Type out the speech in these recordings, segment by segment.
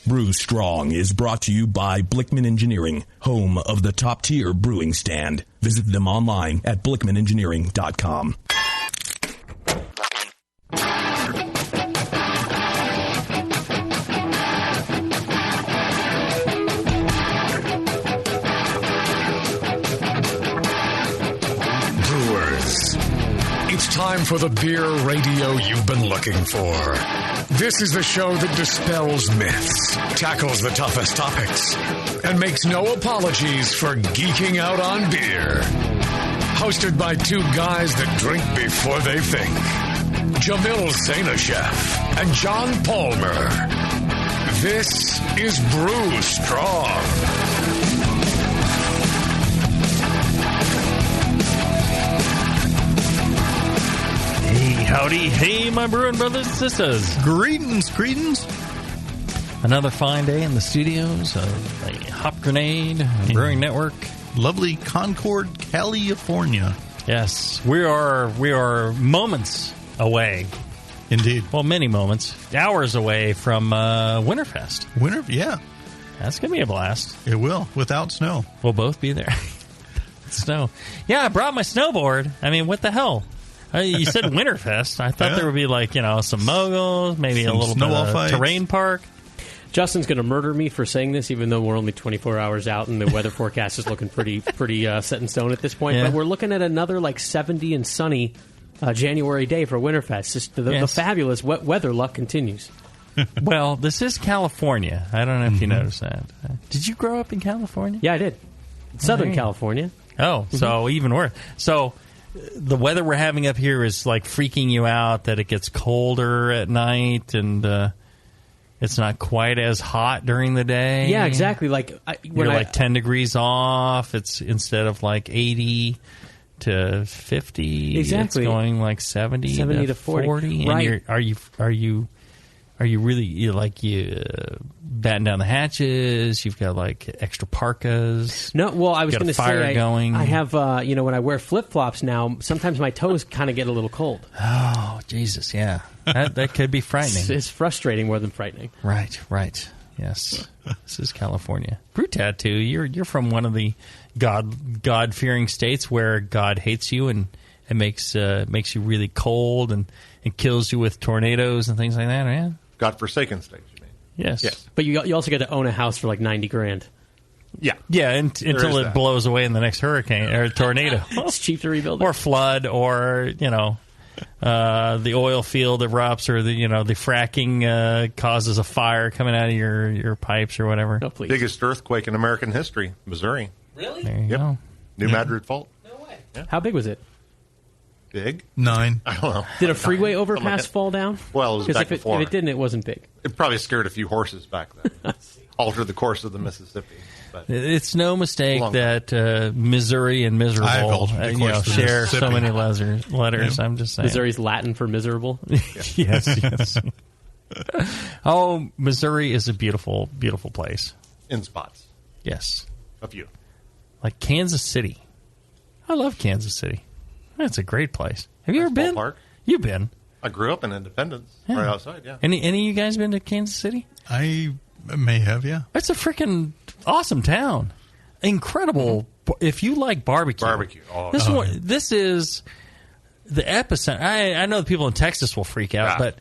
Brew Strong is brought to you by Blickman Engineering, home of the top-tier brewing stand. Visit them online at blickmanengineering.com. Brewers, it's time for the beer radio you've been looking for. This is the show that dispels myths, tackles the toughest topics, and makes no apologies for geeking out on beer. Hosted by two guys that drink before they think. Jamil Zainasheff and John Palmer. This is Brew Strong. Howdy, hey, my brewing brothers and sisters. Greetings. Another fine day in the studios of the Hop Grenade Brewing Network. Lovely Concord, California. Yes, we are moments away. Indeed. Well, many moments. Hours away from Winterfest. Yeah. That's going to be a blast. It will, without snow. We'll both be there. Snow. Yeah, I brought my snowboard. I mean, what the hell? You said Winterfest. I thought there would be some moguls, maybe some a little bit of terrain park. Justin's going to murder me for saying this, even though we're only 24 hours out and the weather forecast is looking pretty set in stone at this point. Yeah. But we're looking at another 70 and sunny January day for Winterfest. Just the fabulous wet weather luck continues. Well, this is California. I don't know if you noticed that. Did you grow up in California? Yeah, I did. Southern California. Oh, so even worse. So the weather we're having up here is freaking you out that it gets colder at night and it's not quite as hot during the day. Yeah, exactly. You're 10 degrees off. It's instead of 80 to 50. Exactly. It's going 70 to 40. Right. And are you really you batten down the hatches? You've got extra parkas. No, well, I was going to say going. I have when I wear flip flops now, sometimes my toes kind of get a little cold. Oh, Jesus, yeah, that could be frightening. It's frustrating more than frightening. Right. Yes, this is California. Brew Tattoo, you're from one of the God-fearing states where God hates you and makes you really cold and kills you with tornadoes and things like that. Yeah. God-forsaken states, you mean? Yes. But you also get to own a house for $90,000. Yeah, until it blows away in the next hurricane or tornado. It's cheap to rebuild or flood, or the oil field erupts, or the fracking causes a fire coming out of your pipes or whatever. No, please. Biggest earthquake in American history, Missouri. Really? There you go. New Madrid Fault. No way. Yeah. How big was it? Big? 9. I don't know. Did a freeway overpass fall down? Well, it was back before. If it didn't, it wasn't big. It probably scared a few horses back then. Altered the course of the Mississippi. But it's no mistake that Missouri and miserable share so many letters. Yeah. I'm just saying. Missouri's Latin for miserable? Yes. Oh, Missouri is a beautiful, beautiful place. In spots. Yes. A few. Like Kansas City. I love Kansas City. That's a great place. Have you ever been? Ballpark. You've been. I grew up in Independence, right outside, yeah. Any of you guys been to Kansas City? I may have, yeah. It's a freaking awesome town. Incredible. If you like barbecue. This is the epicenter. I know the people in Texas will freak out, but,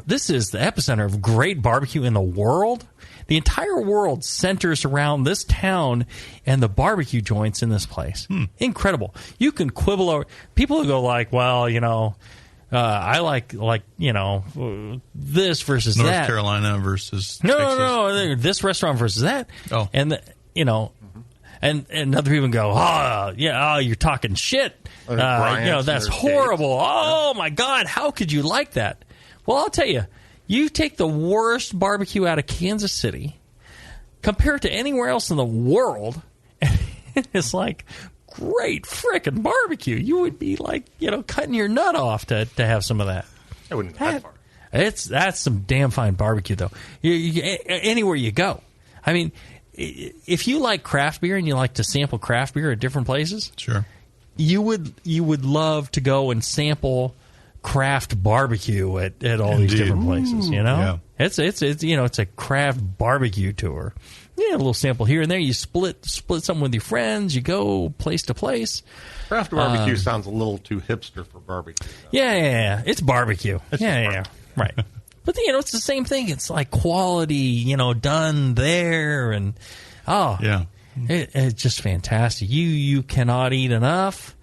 this is the epicenter of great barbecue in the world. The entire world centers around this town and the barbecue joints in this place. Incredible. You can quibble over. People who go I like this versus North that. Carolina versus Texas. No. This restaurant versus that. Oh. And and other people go, you're talking shit. That's horrible. Oh my God, how could you like that? Well, I'll tell you. You take the worst barbecue out of Kansas City, compare it to anywhere else in the world, and it's great frickin' barbecue. You would be cutting your nut off to have some of that. I wouldn't go that far. That's some damn fine barbecue, though. Anywhere you go. I mean, if you like craft beer and you like to sample craft beer at different places, sure, you would love to go and sample craft barbecue at all these different places, Yeah. It's a craft barbecue tour. Yeah, a little sample here and there. You split something with your friends. You go place to place. Craft barbecue sounds a little too hipster for barbecue. Yeah. It's barbecue. Yeah. Right. But it's the same thing. It's like quality, done there, and it's just fantastic. You cannot eat enough,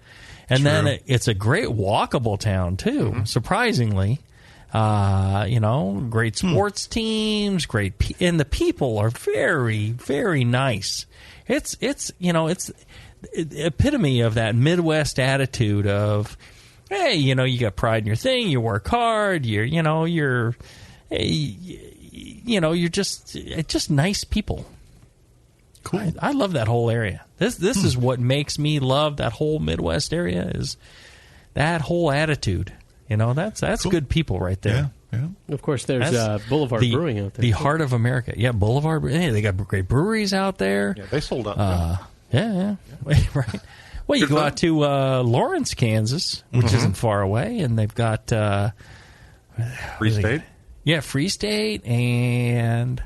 and then it's a great walkable town too. Surprisingly. Great sports teams, and the people are very, very nice. It's the epitome of that Midwest attitude of, hey, you got pride in your thing, you work hard, you're just nice people. Cool. I love that whole area. This is what makes me love that whole Midwest area, is that whole attitude. That's cool. Good people right there. Yeah. Of course, there's Boulevard Brewing out there. The heart of America. Yeah, Boulevard. Hey, they got great breweries out there. Yeah, they sold out. Yeah. Right. Well, you go out to Lawrence, Kansas, which isn't far away, and they've got Free State. Yeah, Free State, and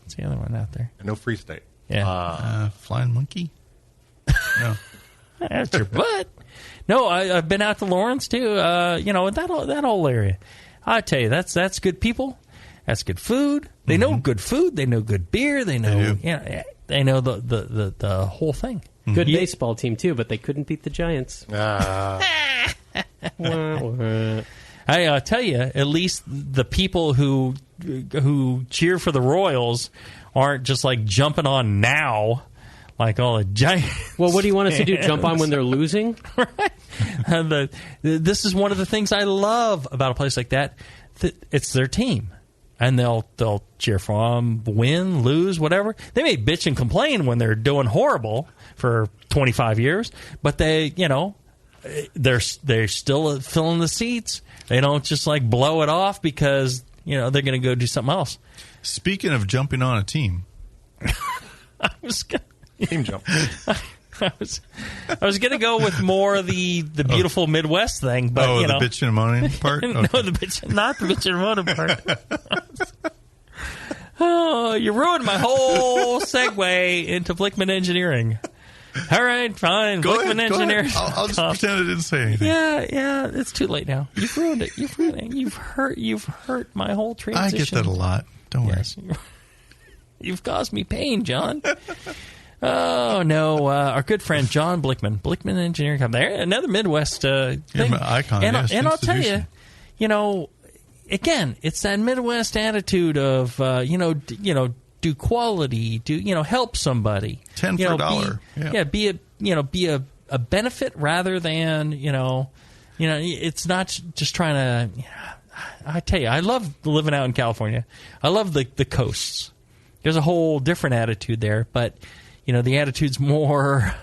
what's the other one out there? No, Free State. Yeah, Flying Monkey. No, that's your butt. No, I've been out to Lawrence too. That whole area. I tell you, that's good people. That's good food. They know good food. They know good beer. They know they know the whole thing. Good baseball team too, but they couldn't beat the Giants. I tell you, at least the people who cheer for the Royals aren't just like jumping on now. Like all the Giants. Well, what do you want us to do? Jump on when they're losing? Right. This is one of the things I love about a place like that. It's their team, and they'll cheer for them, win, lose, whatever. They may bitch and complain when they're doing horrible for 25 years, but they're still filling the seats. They don't just like blow it off because they're going to go do something else. Speaking of jumping on a team, team jump. I was going to go with more of the beautiful Midwest thing, but the bitchin' and moaning part. Okay. No, not the bitchin' and moaning part. Oh, you ruined my whole segue into Blickman Engineering. All right, fine. Go Blickman ahead, Engineering. I'll just pretend I didn't say anything. Yeah, it's too late now. You've ruined it. You've hurt my whole transition. I get that a lot. Don't worry. You've caused me pain, John. Oh, no. Our good friend John Blickman Engineering Company. Another Midwest thing. Icon, and I'll tell you, again, it's that Midwest attitude of, do quality, help somebody. 10 for a dollar. Be a benefit rather than, it's not just trying to, I tell you, I love living out in California. I love the coasts. There's a whole different attitude there, but the attitude's more,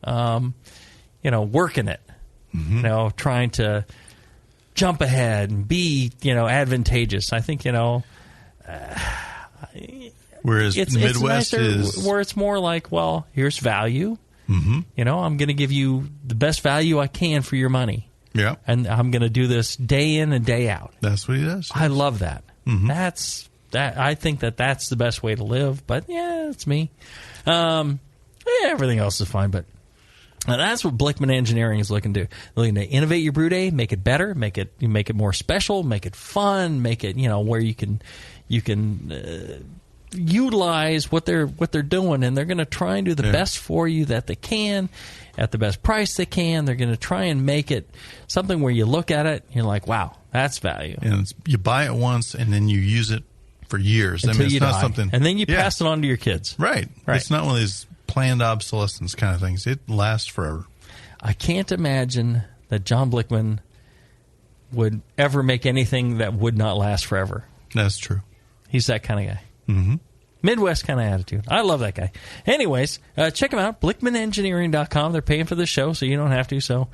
working it, trying to jump ahead and be, advantageous. I think, whereas it's Midwest is where it's more like, well, here's value. Mm-hmm. I'm going to give you the best value I can for your money. Yeah, and I'm going to do this day in and day out. That's what he does. I love that. Mm-hmm. I think that's the best way to live. But yeah, it's me. Everything else is fine, but that's what Blickman Engineering is looking to do. They're looking to innovate your brew day, make it better, make it more special, make it fun, make it where you can utilize what they're doing, and they're going to try and do the best for you that they can at the best price they can. They're going to try and make it something where you look at it and you're like, wow, that's value. And you buy it once and then you use it for years. Until it's you not die. Something, and then you pass it on to your kids. Right. It's not one of these planned obsolescence kind of things. It lasts forever. I can't imagine that John Blickman would ever make anything that would not last forever. That's true. He's that kind of guy. Mm-hmm. Midwest kind of attitude. I love that guy. Anyways, check him out, BlickmanEngineering.com. They're paying for this show, so you don't have to. So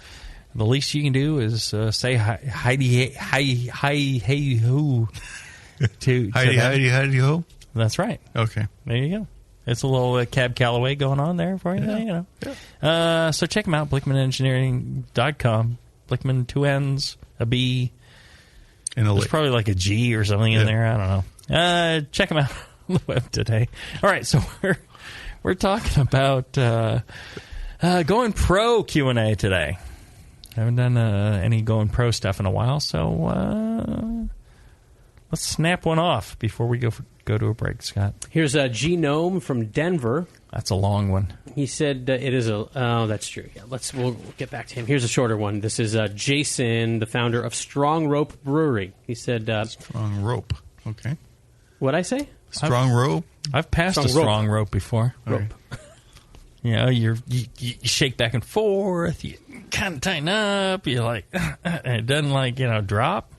the least you can do is say Heidi ho to Heidi ho. That's right. Okay. There you go. It's a little Cab Calloway going on there for you. Yeah. So check them out, BlickmanEngineering.com. Blickman, 2 N's, a B. There's probably like a G or something in there. I don't know. Check them out on the web today. All right, so we're talking about going pro Q&A today. I haven't done any going pro stuff in a while, so let's snap one off before we go to a break, Scott. Here's a Genome from Denver. That's a long one. He said it is a... Oh, that's true. Yeah, we'll get back to him. Here's a shorter one. This is Jason, the founder of Strong Rope Brewery. He said... Strong Rope. Okay. What'd I say? Strong Rope? I've passed a strong rope before. Rope. Right. You know, you shake back and forth. You kind of tighten up. You're like... and it doesn't, drop.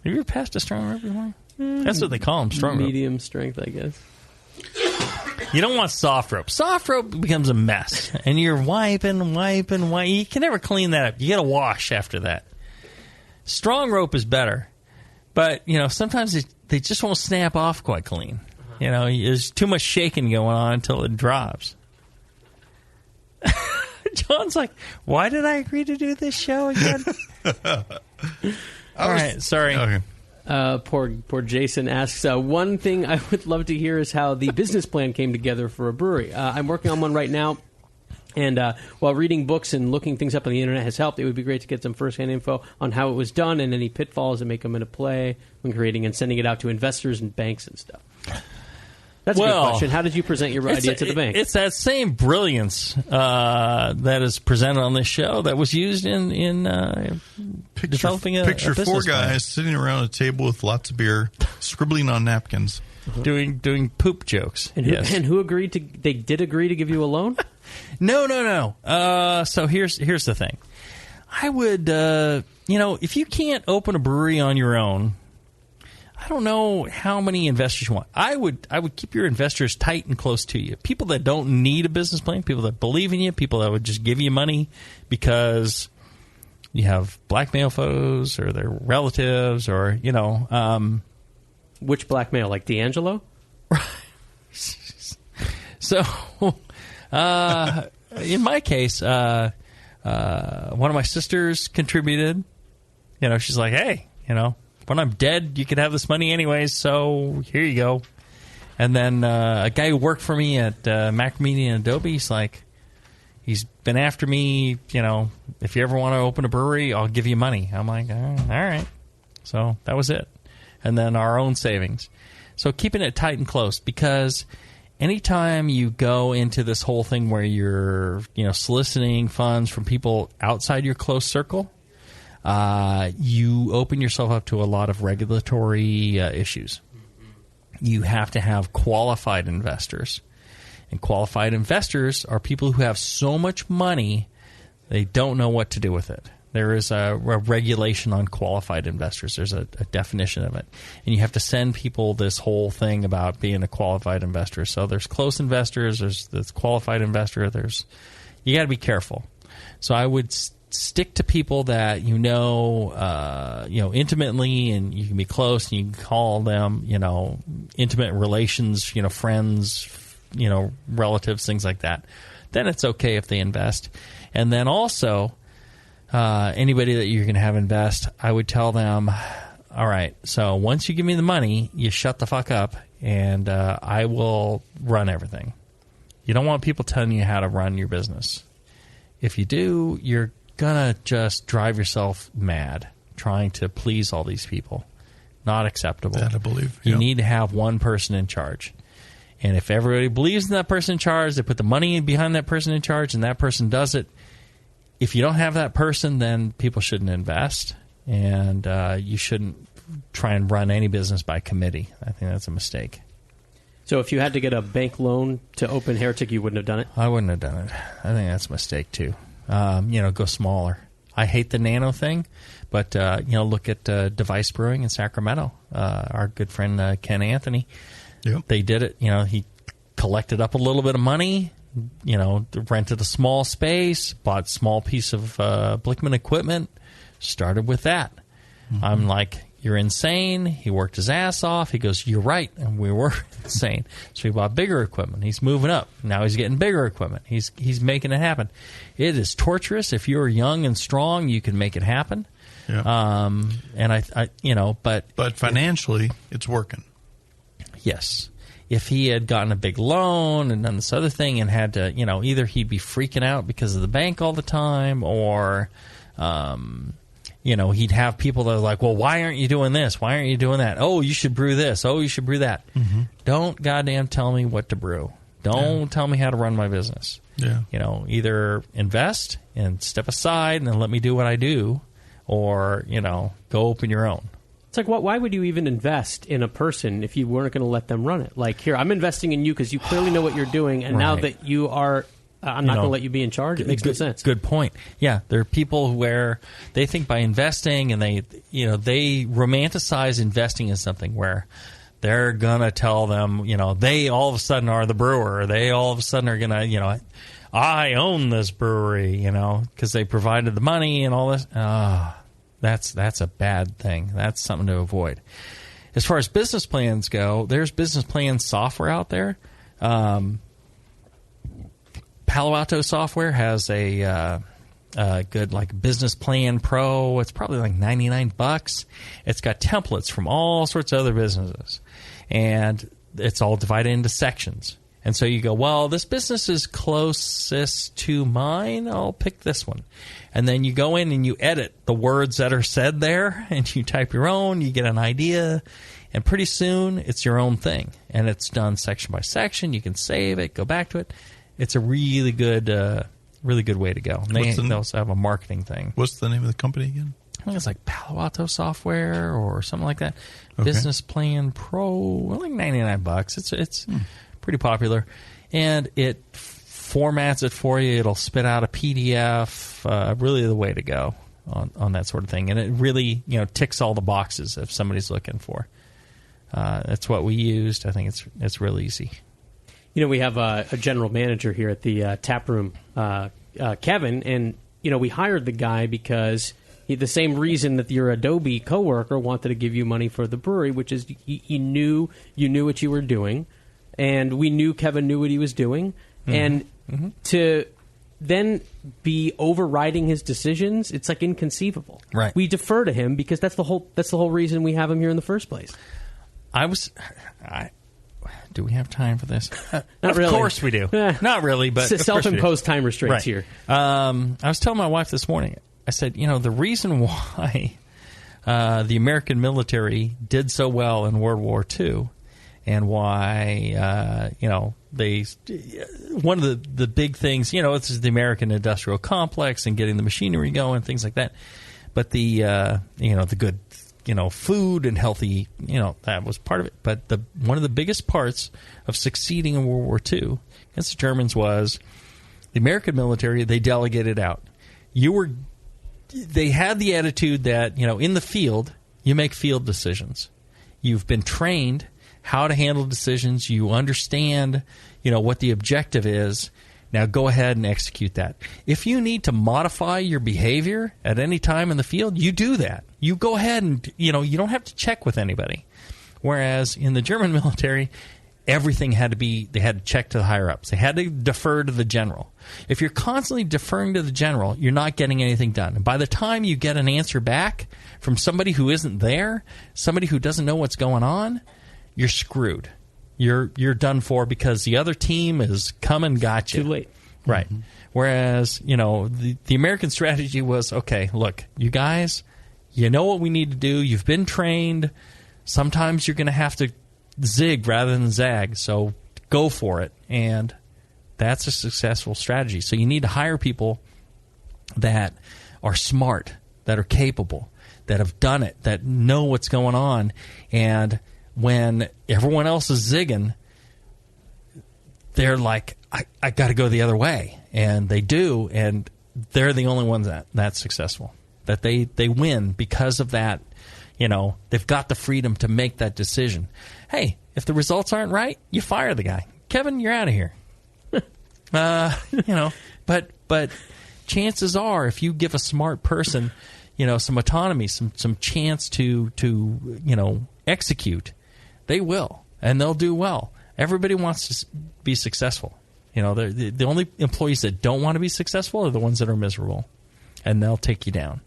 Have you ever passed a strong rope before? That's what they call them, strong rope. Medium strength, I guess. You don't want soft rope. Soft rope becomes a mess, and you're wiping. You can never clean that up. You get a wash after that. Strong rope is better, but sometimes they just won't snap off quite clean. There's too much shaking going on until it drops. John's like, why did I agree to do this show again? All right, sorry. Okay. Poor Jason asks, one thing I would love to hear is how the business plan came together for a brewery. I'm working on one right now, and while reading books and looking things up on the internet has helped, it would be great to get some first-hand info on how it was done and any pitfalls that may come into play when creating and sending it out to investors and banks and stuff. That's a good question. How did you present your idea to the bank? It's that same brilliance that is presented on this show that was used in developing a picture business four plan. guys sitting around a table with lots of beer, scribbling on napkins, doing poop jokes. And who agreed to? They did agree to give you a loan? No. So here's the thing. I would, if you can't open a brewery on your own, I don't know how many investors you want. I would keep your investors tight and close to you. People that don't need a business plan, people that believe in you, people that would just give you money because you have blackmail photos or their relatives or, Which blackmail? Like D'Angelo? So, in my case, one of my sisters contributed. She's like, hey, when I'm dead, you could have this money anyways, so here you go. And then a guy who worked for me at Macromedia and Adobe, he's been after me, if you ever want to open a brewery, I'll give you money. I'm like, all right. So that was it. And then our own savings. So keeping it tight and close, because anytime you go into this whole thing where you're, soliciting funds from people outside your close circle, you open yourself up to a lot of regulatory issues. You have to have qualified investors. And qualified investors are people who have so much money, they don't know what to do with it. There is a regulation on qualified investors. There's a definition of it. And you have to send people this whole thing about being a qualified investor. So there's close investors, there's this qualified investor, you got to be careful. So I would stick to people that intimately, and you can be close, and you can call them, intimate relations, friends, relatives, things like that. Then it's okay if they invest. And then also, anybody that you're going to have invest, I would tell them, all right, so once you give me the money, you shut the fuck up, and I will run everything. You don't want people telling you how to run your business. If you do, you're gonna just drive yourself mad trying to please all these people. Not acceptable. That I believe. You need to have one person in charge. And if everybody believes in that person in charge, they put the money behind that person in charge, and that person does it. If you don't have that person, then people shouldn't invest, and you shouldn't try and run any business by committee. I think that's a mistake. So if you had to get a bank loan to open Heretic, you wouldn't have done it? I wouldn't have done it. I think that's a mistake, too. Go smaller. I hate the nano thing, but, look at Device Brewing in Sacramento. Our good friend Ken Anthony. Yep. They did it. He collected up a little bit of money, rented a small space, bought a small piece of Blickman equipment, started with that. Mm-hmm. I'm like, you're insane. He worked his ass off. He goes, you're right. And we were insane. So he bought bigger equipment. He's moving up. Now he's getting bigger equipment. He's making it happen. It is torturous. If you're young and strong, you can make it happen. Yeah. And I but financially, it's working. Yes. If he had gotten a big loan and done this other thing and had to, either he'd be freaking out because of the bank all the time, or, he'd have people that are like, well, why aren't you doing this? Why aren't you doing that? Oh, you should brew this. Oh, you should brew that. Mm-hmm. Don't goddamn tell me what to brew. Don't tell me how to run my business. Yeah. Either invest and step aside and then let me do what I do, or, go open your own. It's like, why would you even invest in a person if you weren't going to let them run it? Like, here, I'm investing in you because you clearly know what you're doing, and now that you are, I'm not going to let you be in charge. It makes no sense. Good point. Yeah, there are people where they think by investing, and they romanticize investing in something where they're going to tell them, they all of a sudden are the brewer. They all of a sudden are going to, I own this brewery, because they provided the money and all this. That's a bad thing. That's something to avoid. As far as business plans go, there's business plan software out there. Palo Alto software has a good Business Plan Pro. It's probably like $99. It's got templates from all sorts of other businesses, and it's all divided into sections. And so you go, well, this business is closest to mine. I'll pick this one. And then you go in and you edit the words that are said there, and you type your own. You get an idea, and pretty soon it's your own thing. And it's done section by section. You can save it, go back to it. It's a really good way to go. And they also have a marketing thing. What's the name of the company again? I think it's like Palo Alto Software or something like that. Okay. Business Plan Pro, like $99. It's pretty popular, and it formats it for you. It'll spit out a PDF. Really, the way to go on that sort of thing, and it really ticks all the boxes if somebody's looking for. That's what we used. I think it's real easy. We have a general manager here at the tap room, Kevin, and we hired the guy because the same reason that your Adobe coworker wanted to give you money for the brewery, which is you knew what you were doing. And we knew Kevin knew what he was doing. Mm-hmm. And to then be overriding his decisions, it's like inconceivable. Right. We defer to him because that's the whole reason we have him here in the first place. Do we have time for this? Not really. Of course we do. Not really, but self-imposed time restraints here. I was telling my wife this morning, I said, the reason why the American military did so well in World War II, and why, one of the big things, it's the American industrial complex and getting the machinery going, things like that. But the good, food and healthy, that was part of it. But one of the biggest parts of succeeding in World War II against the Germans was the American military. They delegated out. They had the attitude that, in the field, you make field decisions. You've been trained how to handle decisions. You understand, what the objective is. Now go ahead and execute that. If you need to modify your behavior at any time in the field, you do that. You go ahead and, you don't have to check with anybody. Whereas in the German military, everything they had to check to the higher-ups. They had to defer to the general. If you're constantly deferring to the general, you're not getting anything done. And by the time you get an answer back from somebody who isn't there, somebody who doesn't know what's going on, you're screwed. You're done for because the other team is come and got you. Too late. Right. Mm-hmm. Whereas, the American strategy was, okay, look, you guys, you know what we need to do. You've been trained. Sometimes you're going to have to zig rather than zag, so go for it. And that's a successful strategy. So you need to hire people that are smart, that are capable, that have done it, that know what's going on. And when everyone else is zigging, they're like, I got to go the other way. And they do, and they're the only ones that's successful. That they win because of that. They've got the freedom to make that decision. Hey, if the results aren't right, you fire the guy. Kevin, you're out of here. But chances are, if you give a smart person, some autonomy, some chance to execute, they will, and they'll do well. Everybody wants to be successful. The only employees that don't want to be successful are the ones that are miserable, and they'll take you down.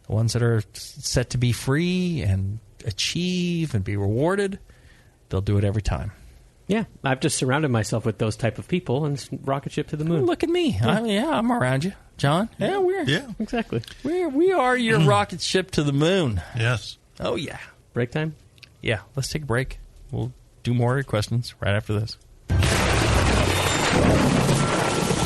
the ones that are set to be free and achieve and be rewarded, they'll do it every time. Yeah, I've just surrounded myself with those type of people and rocket ship to the moon. Look at me. I'm around you. John? Yeah, exactly. We are your rocket ship to the moon. Yes. Oh, yeah. Break time? Yeah, let's take a break. We'll do more of your questions right after this.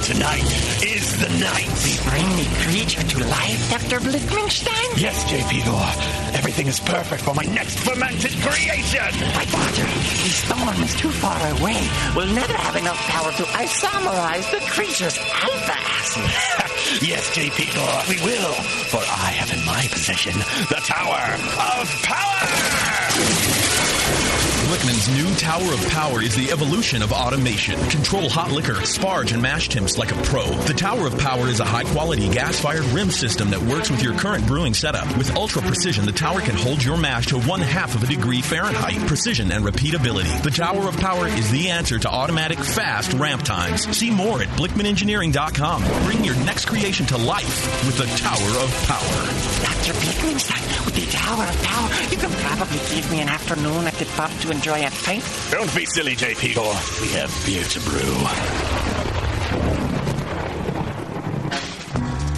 Tonight is the night. We bring the creature to life, Dr. Blickmanstein? Yes, J.P. Gore. Everything is perfect for my next fermented creation. My father, the storm is too far away. We'll never have enough power to isomerize the creature's alpha acid. Yes, J.P. Gore, we will. For I have in my possession the Tower of Power. Blickman's new Tower of Power is the evolution of automation. Control hot liquor, sparge, and mash temps like a pro. The Tower of Power is a high-quality gas-fired rim system that works with your current brewing setup. With ultra-precision, the tower can hold your mash to 1/2 of a degree Fahrenheit. Precision and repeatability. The Tower of Power is the answer to automatic, fast ramp times. See more at BlickmanEngineering.com. Bring your next creation to life with the Tower of Power. Dr. Blickmanstein, with the Tower of Power, you can probably give me an afternoon at the pub to enjoy a pint. Don't be silly, J.P. Gore. We have beer to brew.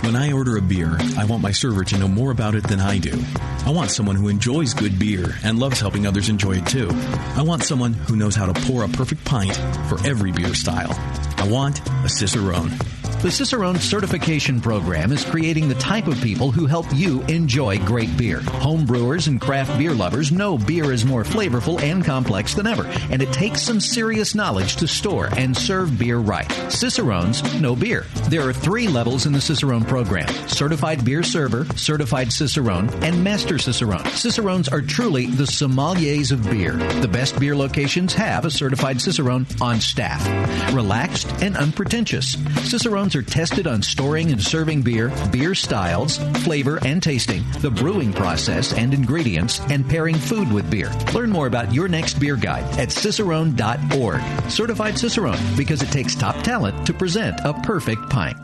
When I order a beer, I want my server to know more about it than I do. I want someone who enjoys good beer and loves helping others enjoy it too. I want someone who knows how to pour a perfect pint for every beer style. I want a Cicerone. The Cicerone Certification Program is creating the type of people who help you enjoy great beer. Home brewers and craft beer lovers know beer is more flavorful and complex than ever, and it takes some serious knowledge to store and serve beer right. Cicerones know beer. There are 3 levels in the Cicerone program: Certified Beer Server, Certified Cicerone, and Master Cicerone. Cicerones are truly the sommeliers of beer. The best beer locations have a Certified Cicerone on staff. Relaxed and unpretentious. Cicerones are tested on storing and serving beer, beer styles, flavor and tasting, the brewing process and ingredients, and pairing food with beer. Learn more about your next beer guide at Cicerone.org. Certified Cicerone, because it takes top talent to present a perfect pint.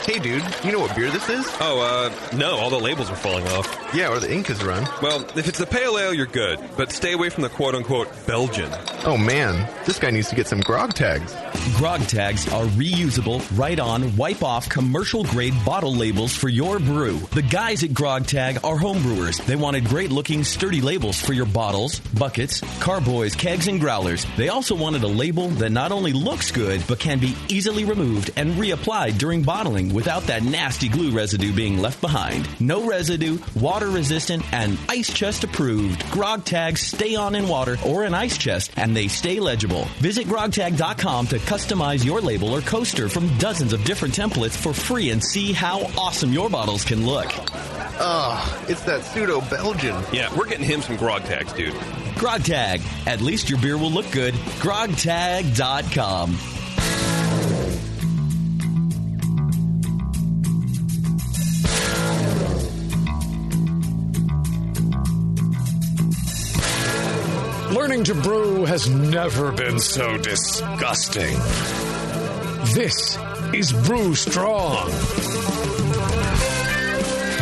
Hey, dude, you know what beer this is? No, all the labels are falling off. Yeah, or the ink is run. Well, if it's the pale ale, you're good, but stay away from the quote-unquote Belgian. Oh, man, this guy needs to get some grog tags. Grog tags are reusable, write-on, wipe-off, commercial-grade bottle labels for your brew. The guys at Grog Tag are homebrewers. They wanted great-looking, sturdy labels for your bottles, buckets, carboys, kegs, and growlers. They also wanted a label that not only looks good, but can be easily removed and reapplied during bottling without that nasty glue residue being left behind. No residue, water-resistant, and ice chest approved. Grog tags stay on in water or an ice chest, and they stay legible. Visit grogtag.com to customize your label or coaster from dozens of different templates for free and see how awesome your bottles can look. It's that pseudo-Belgian. Yeah, we're getting him some grog tags, dude. Grog Tag. At least your beer will look good. grogtag.com. Learning to brew has never been so disgusting. This is Brew Strong.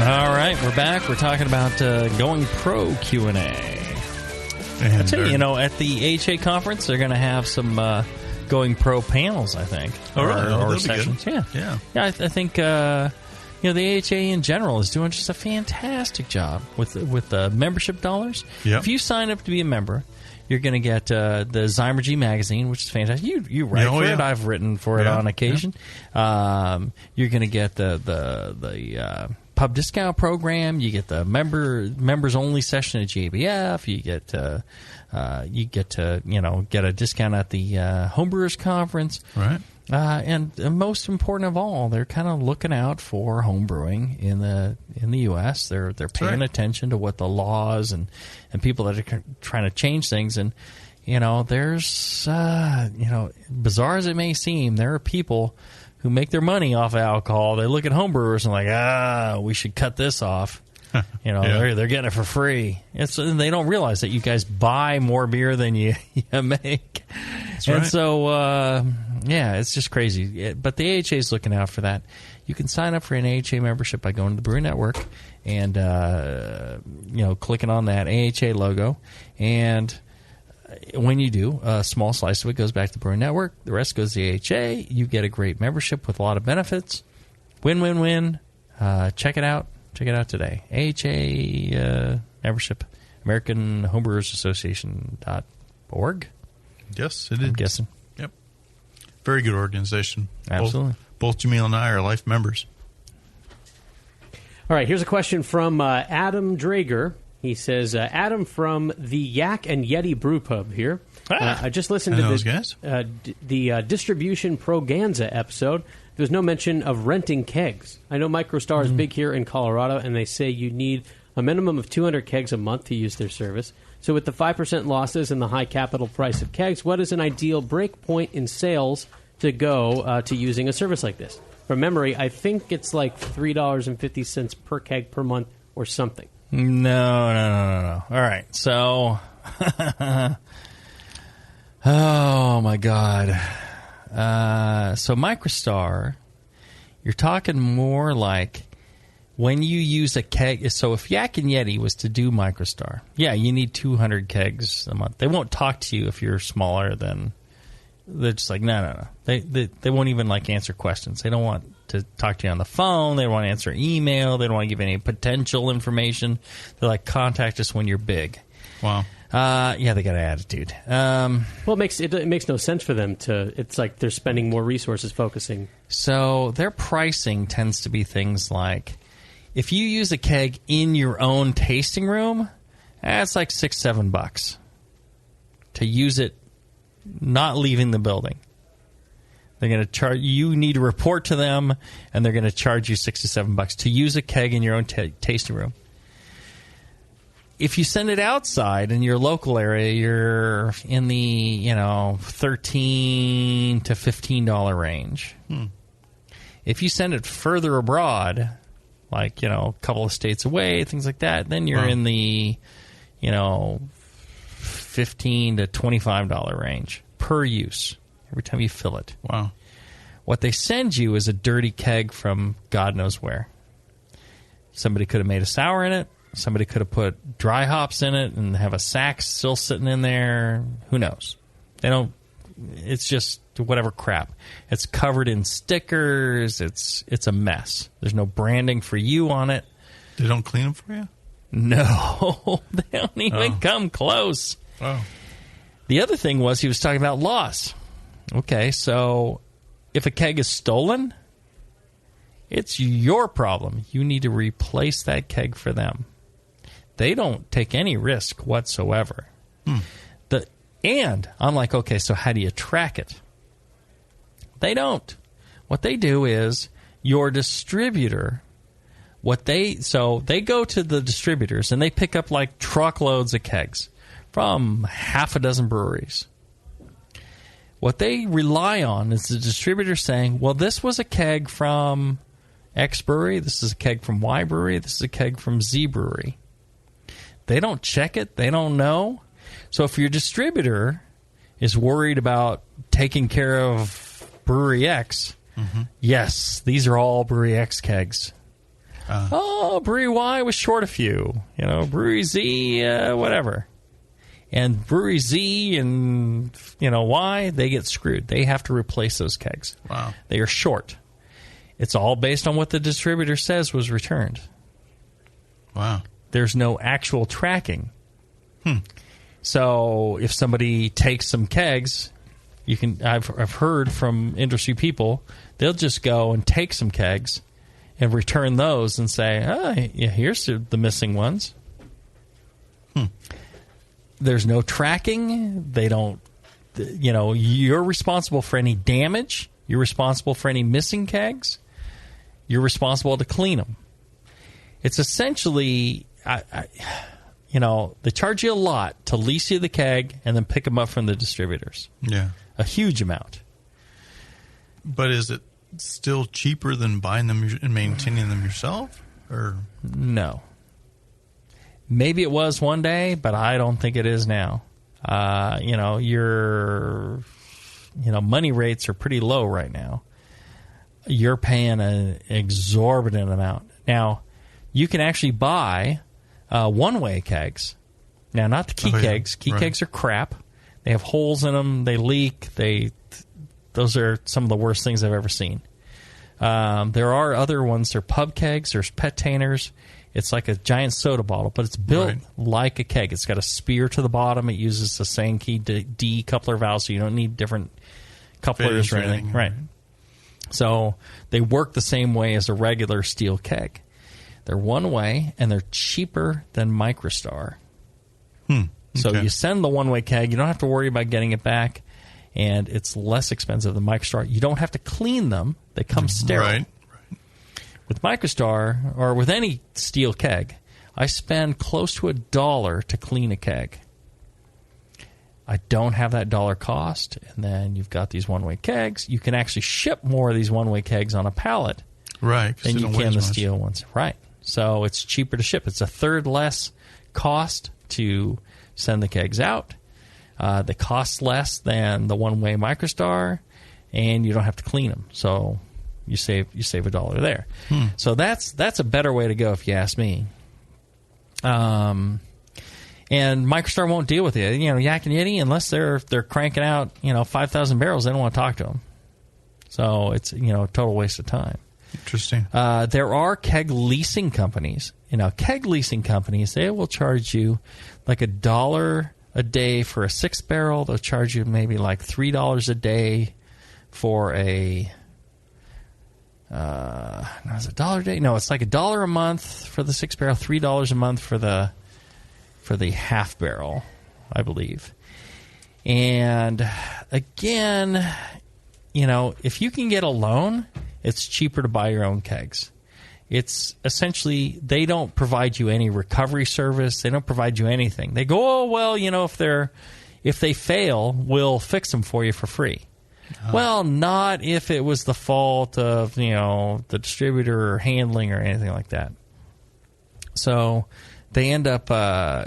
All right, we're back. We're talking about Going Pro Q&A. I tell you, at the AHA conference, they're going to have some Going Pro panels, I think. Or sessions. Yeah, I think the AHA in general is doing just a fantastic job with the membership dollars. Yep. If you sign up to be a member, you're going to get the Zymergy magazine, which is fantastic. You write for it. I've written for it on occasion. You're going to get the pub discount program. You get the members only session at JBF. You get to get a discount at the Homebrewers Conference. Right. And most important of all, they're kind of looking out for homebrewing in the U.S. They're paying attention to what the laws and people that are trying to change things. And there's bizarre as it may seem, there are people who make their money off of alcohol. They look at homebrewers and like, we should cut this off. They're getting it for free. They don't realize that you guys buy more beer than you make. That's and right. so, it's just crazy. But the AHA is looking out for that. You can sign up for an AHA membership by going to the Brew Network and clicking on that AHA logo. And when you do, a small slice of it goes back to the Brew Network. The rest goes to the AHA. You get a great membership with a lot of benefits. Win-win-win. Check it out. Check it out today. AHA membership, American Homebrewers Association.org. Yes, it is. I'm guessing. Yep. Very good organization. Absolutely. Both Jamil and I are life members. All right, here's a question from Adam Drager. He says, Adam from the Yak and Yeti Brew Pub here. I just listened to the Distribution Proganza episode. There was no mention of renting kegs. I know MicroStar is big here in Colorado, and they say you need a minimum of 200 kegs a month to use their service. So with the 5% losses and the high capital price of kegs, what is an ideal break point in sales to go to using a service like this? From memory, I think it's like $3.50 per keg per month or something. No. All right, so... oh, my God. So MicroStar, you're talking more like when you use a keg. So if Yak and Yeti was to do MicroStar, you need 200 kegs a month. They won't talk to you if you're smaller than. They're just like no. They won't even answer questions. They don't want to talk to you on the phone. They don't want to answer email. They don't want to give any potential information. They're like, contact us when you're big. Wow. They got an attitude. Well, it makes no sense for them to. It's like they're spending more resources focusing. So their pricing tends to be things like, if you use a keg in your own tasting room, it's like $6-7 to use it, not leaving the building. They're going to charge. You need to report to them, and they're going to charge you $6 to $7 to use a keg in your own tasting room. If you send it outside in your local area, you're in the $13 to $15 range. If you send it further abroad, like a couple of states away, things like that, then you're in the $15 to $25 range per use every time you fill it. Wow! What they send you is a dirty keg from God knows where. Somebody could have made a sour in it. Somebody could have put dry hops in it and have a sack still sitting in there. Who knows? They don't. It's just whatever crap. It's covered in stickers. It's a mess. There's no branding for you on it. They don't clean them for you? No, they don't even come close. Oh. The other thing was he was talking about loss. Okay, so if a keg is stolen, it's your problem. You need to replace that keg for them. They don't take any risk whatsoever. And I'm like, okay, so how do you track it? They don't. What they do is your distributor, so they go to the distributors and they pick up like truckloads of kegs from half a dozen breweries. What they rely on is the distributor saying, well, this was a keg from X brewery, this is a keg from Y brewery, this is a keg from Z brewery. They don't check it. They don't know. So if your distributor is worried about taking care of Brewery X, yes, these are all Brewery X kegs. Brewery Y was short a few. Brewery Z, whatever. And Brewery Z and, Y, they get screwed. They have to replace those kegs. Wow. They are short. It's all based on what the distributor says was returned. Wow. There's no actual tracking. So if somebody takes some kegs, I've heard from industry people, they'll just go and take some kegs and return those and say, here's the missing ones. There's no tracking. They don't, you're responsible for any damage. You're responsible for any missing kegs. You're responsible to clean them. It's essentially, they charge you a lot to lease you the keg and then pick them up from the distributors. Yeah. A huge amount. But is it still cheaper than buying them and maintaining them yourself? Or no. Maybe it was one day, but I don't think it is now. Your money rates are pretty low right now. You're paying an exorbitant amount. Now, you can actually buy one-way kegs. Now, not the key kegs. Key kegs are crap. They have holes in them. They leak. Those are some of the worst things I've ever seen. There are other ones. They're pub kegs. There's pet-tainers. It's like a giant soda bottle, but it's built like a keg. It's got a spear to the bottom. It uses the Sankey D coupler valve, so you don't need different couplers or anything. Right. So they work the same way as a regular steel keg. They're one way, and they're cheaper than MicroStar. So you send the one-way keg. You don't have to worry about getting it back, and it's less expensive than MicroStar. You don't have to clean them. They come sterile. Right. With MicroStar, or with any steel keg, I spend close to $1 to clean a keg. I don't have that dollar cost, and then you've got these one-way kegs. You can actually ship more of these one-way kegs on a pallet than you can the steel ones. Right. So it's cheaper to ship. It's a third less cost to send the kegs out. They cost less than the one-way MicroStar, and you don't have to clean them. So you save $1 there. So that's a better way to go, if you ask me. And MicroStar won't deal with it. Yak and Yeti, unless they're cranking out 5,000 barrels, they don't want to talk to them. So it's a total waste of time. Interesting. There are keg leasing companies. Keg leasing companies, they will charge you like $1 a day for a 6-barrel. They'll charge you maybe like $3 a day for a. No, it's $1 a day. No, it's like $1 a month for the 6-barrel, $3 a month for the half barrel, I believe. And again, if you can get a loan, it's cheaper to buy your own kegs. It's essentially, they don't provide you any recovery service. They don't provide you anything. They go, oh well, if they fail, we'll fix them for you for free. Well, not if it was the fault of, the distributor or handling or anything like that. So they end up,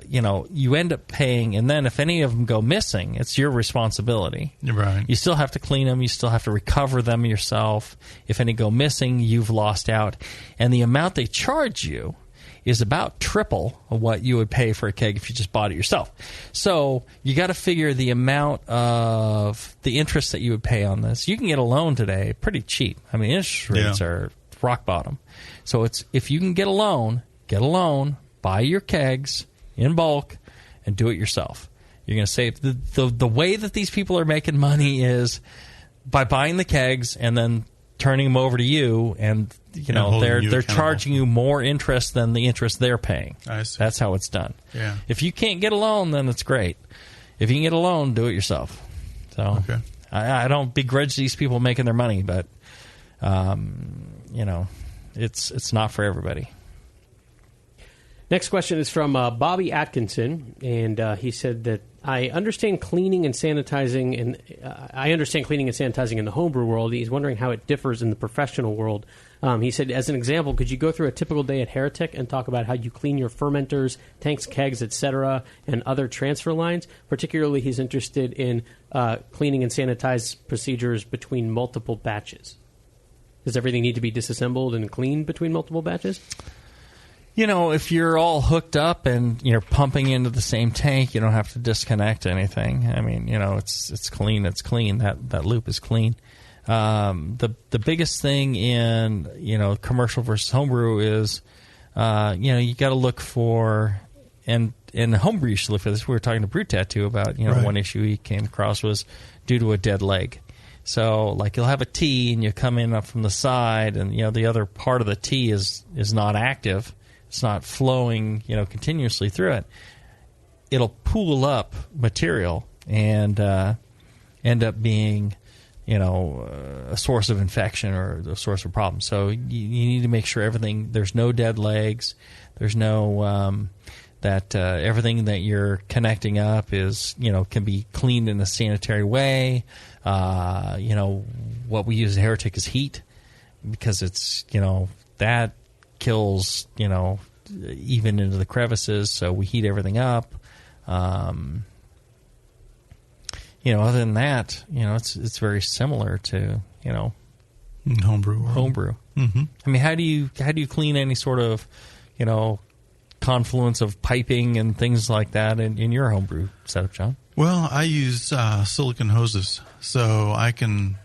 you end up paying, and then if any of them go missing, it's your responsibility. Right. You still have to clean them. You still have to recover them yourself. If any go missing, you've lost out. And the amount they charge you is about triple of what you would pay for a keg if you just bought it yourself. So you got to figure the amount of the interest that you would pay on this. You can get a loan today pretty cheap. I mean, interest rates are rock bottom. So it's, if you can get a loan, buy your kegs in bulk, and do it yourself. You're going to save. The way that these people are making money is by buying the kegs and then turning them over to you, and they're charging you more interest than the interest they're paying. I see. That's how it's done. Yeah. If you can't get a loan, then it's great. If you can get a loan, do it yourself. So I don't begrudge these people making their money, but it's not for everybody. Next question is from Bobby Atkinson, and he said that I understand cleaning and sanitizing, in the homebrew world. He's wondering how it differs in the professional world. He said, as an example, could you go through a typical day at Heretic and talk about how you clean your fermenters, tanks, kegs, etc., and other transfer lines? Particularly, he's interested in cleaning and sanitize procedures between multiple batches. Does everything need to be disassembled and cleaned between multiple batches? If you're all hooked up and you're pumping into the same tank, you don't have to disconnect anything. I mean, it's clean. It's clean. That loop is clean. The biggest thing in commercial versus homebrew is you got to look for, and homebrew you should look for this. We were talking to Brew Tattoo about one issue he came across was due to a dead leg. So like you'll have a T and you come in up from the side, and the other part of the T is not active. It's not flowing, continuously through it. It'll pool up material and end up being, a source of infection or a source of problems. So you need to make sure there's no dead legs, there's no everything that you're connecting up is, can be cleaned in a sanitary way. What we use at Heretic is heat, because it's, that kills, even into the crevices, so we heat everything up. Other than that, it's very similar to, homebrew. Mm-hmm. I mean, how do you clean any sort of, confluence of piping and things like that in your homebrew setup, John? Well, I use silicone hoses, so I can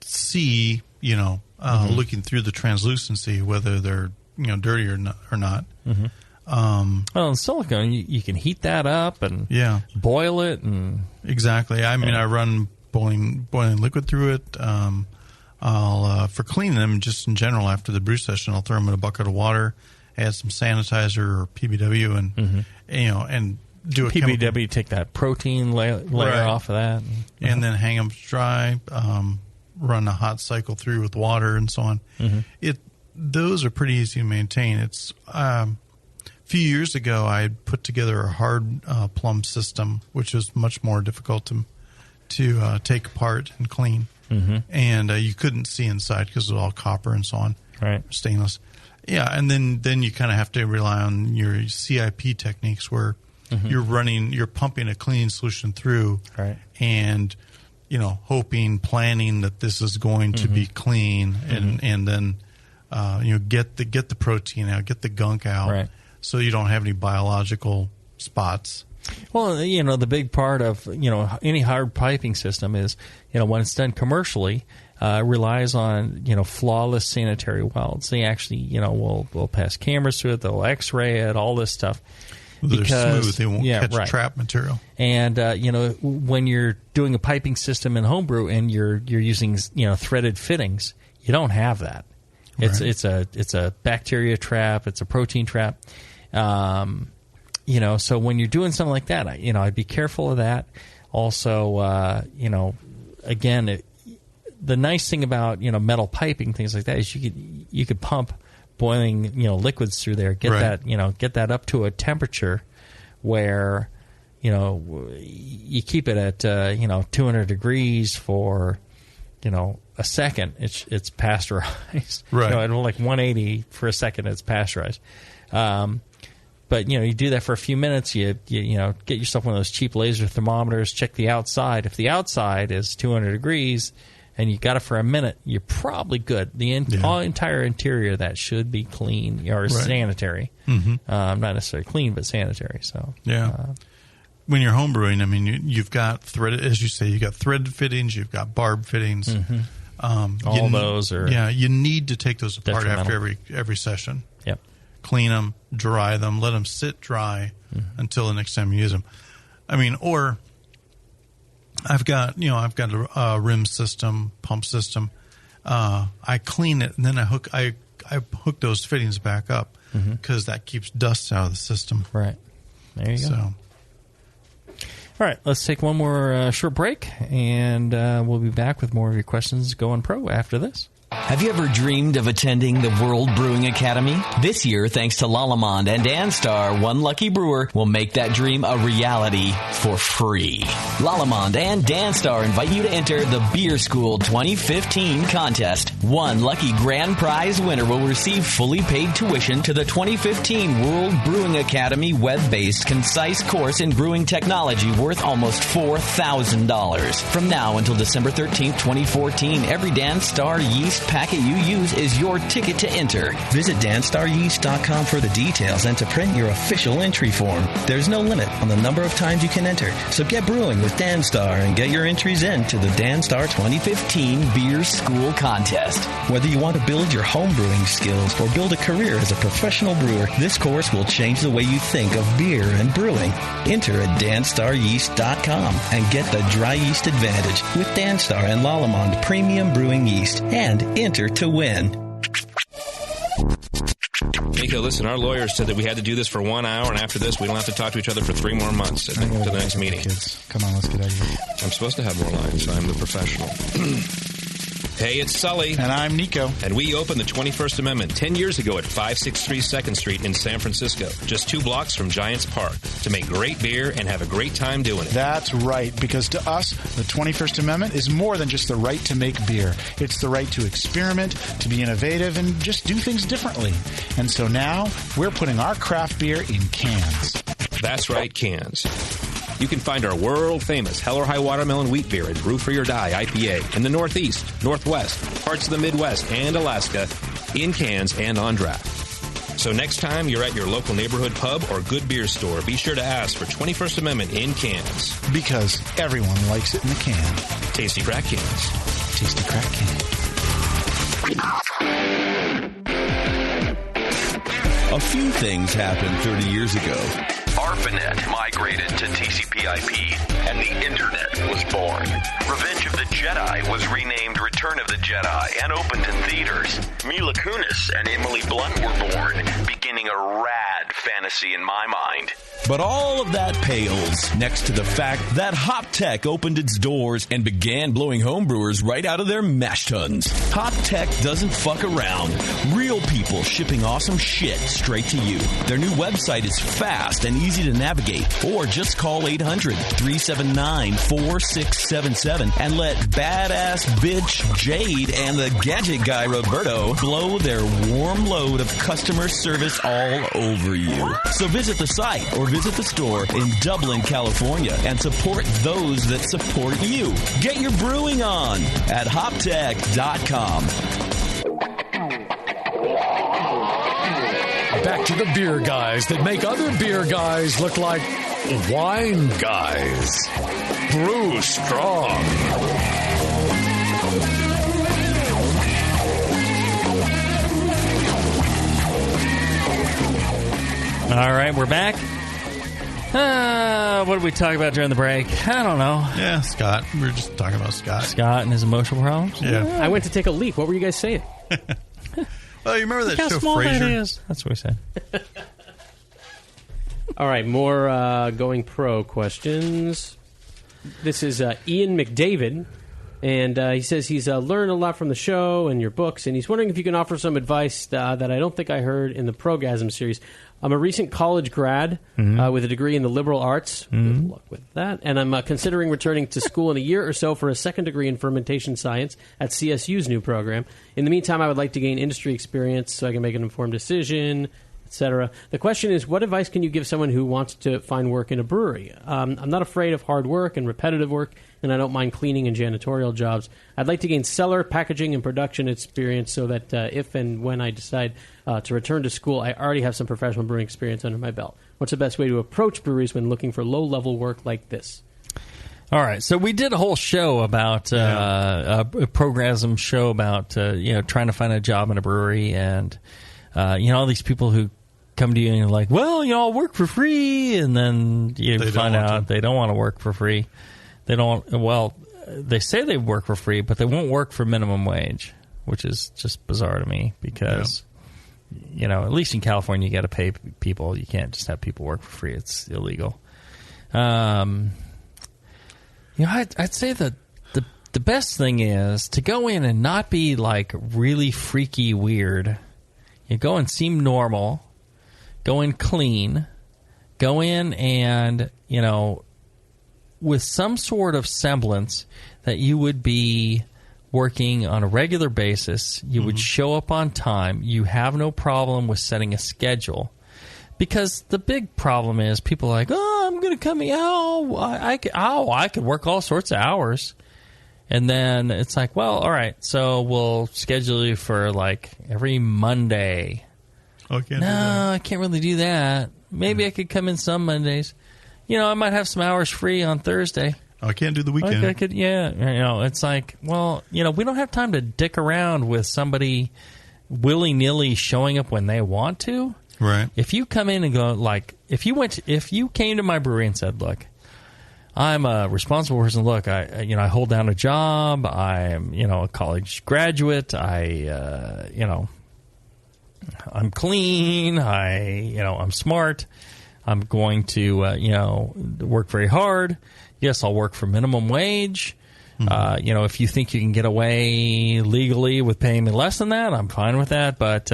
see, looking through the translucency whether they're dirty or not. Mm-hmm. Well, in silicone, you can heat that up and boil it and exactly. I mean, I run boiling liquid through it. I'll for cleaning them just in general after the brew session, I'll throw them in a bucket of water, add some sanitizer or PBW, and and do a PBW. chemical. Take that protein layer off of that, and then hang them dry. Run a hot cycle through with water and so on. Mm-hmm. Those are pretty easy to maintain. It's a few years ago I put together a hard plumb system, which is much more difficult to take apart and clean. Mm-hmm. And you couldn't see inside because it was all copper and so on, right? Stainless. Yeah, and then you kind of have to rely on your CIP techniques where you're pumping a cleaning solution through, right? And planning that this is going to be clean, and then get the protein out, get the gunk out, right? So you don't have any biological spots. Well, the big part of any hard piping system is when it's done commercially, relies on flawless sanitary welds. They actually will pass cameras through it, they'll X-ray it, all this stuff. They're because smooth, they won't catch trap material. And when you're doing a piping system in homebrew and you're using threaded fittings, you don't have that. It's a bacteria trap, it's a protein trap. So when you're doing something like that, I'd be careful of that. Also, again, the nice thing about metal piping, things like that, is you could pump boiling liquids through there, get that up to a temperature where you keep it at 200 degrees for a second. It's pasteurized, right? At like 180 for a second, it's pasteurized. But you do that for a few minutes. You get yourself one of those cheap laser thermometers. Check the outside. If the outside is 200 degrees, and you got it for a minute, you're probably good. The entire interior of that should be clean or sanitary. Mm-hmm. Not necessarily clean, but sanitary. So when you're homebrewing, I mean, you've got threaded, as you say, you've got threaded fittings, you've got barb fittings. Mm-hmm. All those are you need to take those apart after every session. Yep. Clean them, dry them, let them sit dry until the next time you use them. I mean, or I've got a rim system, pump system. I clean it and then I hook those fittings back up because that keeps dust out of the system. Right. There you go. So. All right, let's take one more short break, and we'll be back with more of your questions going pro after this. Have you ever dreamed of attending the World Brewing Academy? This year, thanks to Lalamond and Danstar, one lucky brewer will make that dream a reality for free. Lalamond and Danstar invite you to enter the Beer School 2015 contest. One lucky grand prize winner will receive fully paid tuition to the 2015 World Brewing Academy web-based concise course in brewing technology worth almost $4,000. From now until December 13th, 2014, every Danstar yeast packet you use is your ticket to enter. Visit danstaryeast.com for the details and to print your official entry form. There's no limit on the number of times you can enter, so get brewing with Danstar and get your entries in to the Danstar 2015 Beer School Contest. Whether you want to build your home brewing skills or build a career as a professional brewer, this course will change the way you think of beer and brewing. Enter at danstaryeast.com and get the dry yeast advantage with Danstar and Lalamond Premium Brewing Yeast, and enter to win. Nico, listen, our lawyers said that we had to do this for 1 hour, and after this, we don't have to talk to each other for 3 more months to the next meeting. Kids. Come on, let's get out of here. I'm supposed to have more lines. I'm the professional. Hey, it's Sully. And I'm Nico. And we opened the 21st Amendment 10 years ago at 563 2nd Street in San Francisco, just 2 blocks from Giants Park, to make great beer and have a great time doing it. That's right, because to us, the 21st Amendment is more than just the right to make beer. It's the right to experiment, to be innovative, and just do things differently. And so now, we're putting our craft beer in cans. That's right, cans. You can find our world-famous Hell or High Watermelon Wheat Beer and Brew for Your Die IPA in the Northeast, Northwest, parts of the Midwest, and Alaska in cans and on draft. So next time you're at your local neighborhood pub or good beer store, be sure to ask for 21st Amendment in cans. Because everyone likes it in the can. Tasty crack cans. Tasty crack cans. A few things happened 30 years ago. ARPANET migrated to TCP/IP, and the Internet was born. Revenge of the Jedi was renamed Return of the Jedi and opened in theaters. Mila Kunis and Emily Blunt were born, beginning a rad fantasy in my mind. But all of that pales next to the fact that Hop Tech opened its doors and began blowing homebrewers right out of their mash tuns. Hop Tech doesn't fuck around. Real people shipping awesome shit straight to you. Their new website is fast and easy to navigate. Or just call 800-379-4677 and let badass bitch Jade and the gadget guy Roberto blow their warm load of customer service all over you. So visit the site or visit the store in Dublin, California, and support those that support you. Get your brewing on at hoptech.com. Back to the beer guys that make other beer guys look like wine guys. Brew Strong. All right, we're back. What did we talk about during the break? I don't know. Yeah, Scott. We were just talking about Scott. Scott and his emotional problems? Yeah. I went to take a leak. What were you guys saying? Well, you remember that Look show how small Frasier? that is. That's what we said. All right, more Going Pro questions. This is Ian McDavid, and he says he's learned a lot from the show and your books, and he's wondering if you can offer some advice that I don't think I heard in the Progasm series. I'm a recent college grad with a degree in the liberal arts. Good luck with that. And I'm considering returning to school in a year or so for a second degree in fermentation science at CSU's new program. In the meantime, I would like to gain industry experience so I can make an informed decision, etc. The question is, what advice can you give someone who wants to find work in a brewery? I'm not afraid of hard work and repetitive work, and I don't mind cleaning and janitorial jobs. I'd like to gain cellar, packaging, and production experience so that if and when I decide to return to school, I already have some professional brewing experience under my belt. What's the best way to approach breweries when looking for low-level work like this? All right, so we did a whole show about a Progasm show about trying to find a job in a brewery, and all these people who come to you and you're like, well, I'll work for free, and then you find out they don't want to work for free. They don't. Well, they say they work for free, but they won't work for minimum wage, which is just bizarre to me because, at least in California, you got to pay people. You can't just have people work for free. It's illegal. I'd say that the best thing is to go in and not be like really freaky weird. You go and seem normal. Go in clean. Go in and, with some sort of semblance that you would be working on a regular basis. You would show up on time. You have no problem with setting a schedule. Because the big problem is people are like, I'm going to come in. I could work all sorts of hours. And then it's like, well, all right, so we'll schedule you for like every Monday. Oh, I can't really do that. Maybe I could come in some Mondays. I might have some hours free on Thursday. Oh, I can't do the weekend. I could, it's like, well, we don't have time to dick around with somebody willy-nilly showing up when they want to. Right. If you come in and go, like, if you came to my brewery and said, look, I'm a responsible person. Look, I hold down a job. I'm, a college graduate. I'm clean. I'm smart. I'm going to, work very hard. Yes, I'll work for minimum wage. If you think you can get away legally with paying me less than that, I'm fine with that. But,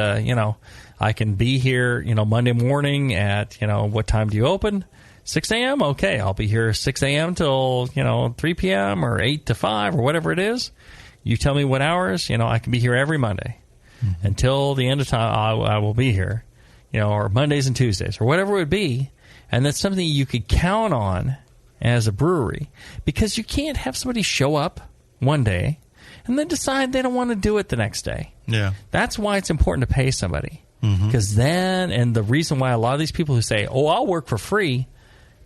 I can be here, Monday morning at, what time do you open? 6 a.m.? Okay, I'll be here 6 a.m. till, 3 p.m. or 8 to 5 or whatever it is. You tell me what hours, I can be here every Monday. Until the end of time, I will be here, or Mondays and Tuesdays or whatever it would be. And that's something you could count on as a brewery, because you can't have somebody show up one day and then decide they don't want to do it the next day. Yeah. That's why it's important to pay somebody. Because and the reason why a lot of these people who say, I'll work for free,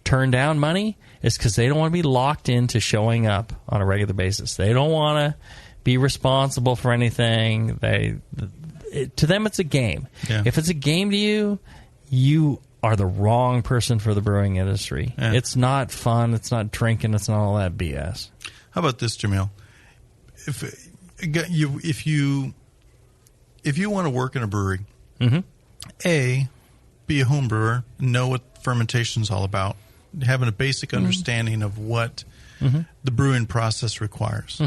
turn down money is because they don't want to be locked into showing up on a regular basis. They don't want to be responsible for anything. To them, it's a game. Yeah. If it's a game to you, you are the wrong person for the brewing industry. Yeah. It's not fun. It's not drinking. It's not all that BS. How about this, Jamil? If you want to work in a brewery, A, be a home brewer, know what fermentation is all about, having a basic understanding of what the brewing process requires.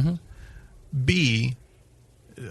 B,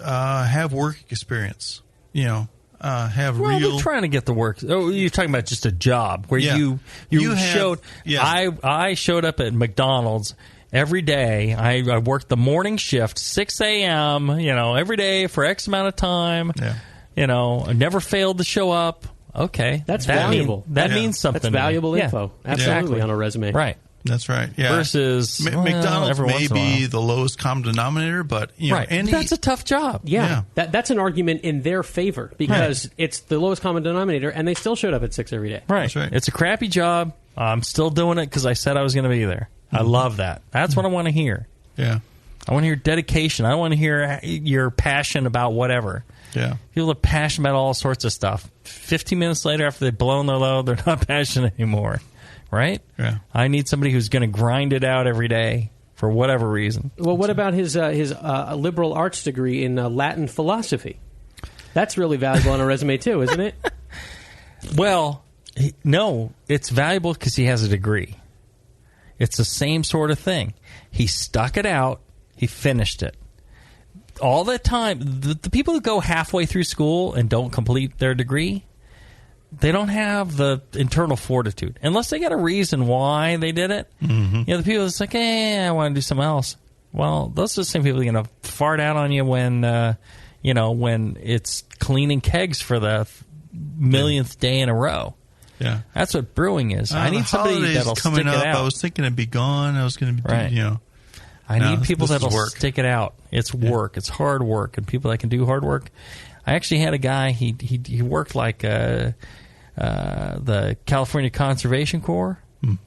have work experience. Have real. They're trying to get the work. Oh, you're talking about just a job where you showed. Yeah. I showed up at McDonald's every day. I worked the morning shift, 6 a.m. Every day for X amount of time. Yeah. I never failed to show up. Okay, that's valuable. That means something. That's valuable info. Absolutely on a resume. Right. That's right. Yeah. Versus McDonald's may be the lowest common denominator, but that's a tough job. Yeah. That's an argument in their favor because it's the lowest common denominator, and they still showed up at 6 every day. Right. That's right. It's a crappy job. I'm still doing it because I said I was going to be there. I love that. That's what I want to hear. Yeah. I want to hear dedication. I want to hear your passion about whatever. Yeah. People are passionate about all sorts of stuff. 15 minutes later, after they've blown their load, they're not passionate anymore. Right? Yeah. I need somebody who's going to grind it out every day for whatever reason. Well, what about his liberal arts degree in Latin philosophy? That's really valuable on a resume too, isn't it? Well, no, it's valuable because he has a degree. It's the same sort of thing. He stuck it out. He finished it. All the time, the people who go halfway through school and don't complete their degree, they don't have the internal fortitude. Unless they got a reason why they did it. The people that's like, I want to do something else. Well, those are the same people who are going to fart out on you when, when it's cleaning kegs for the millionth day in a row. Yeah. That's what brewing is. I need somebody that'll stick it out. I was thinking it'd be gone. I was going to be, I need people that'll stick it out. It's work. It's hard work. And people that can do hard work. I actually had a guy, he worked like the California Conservation Corps.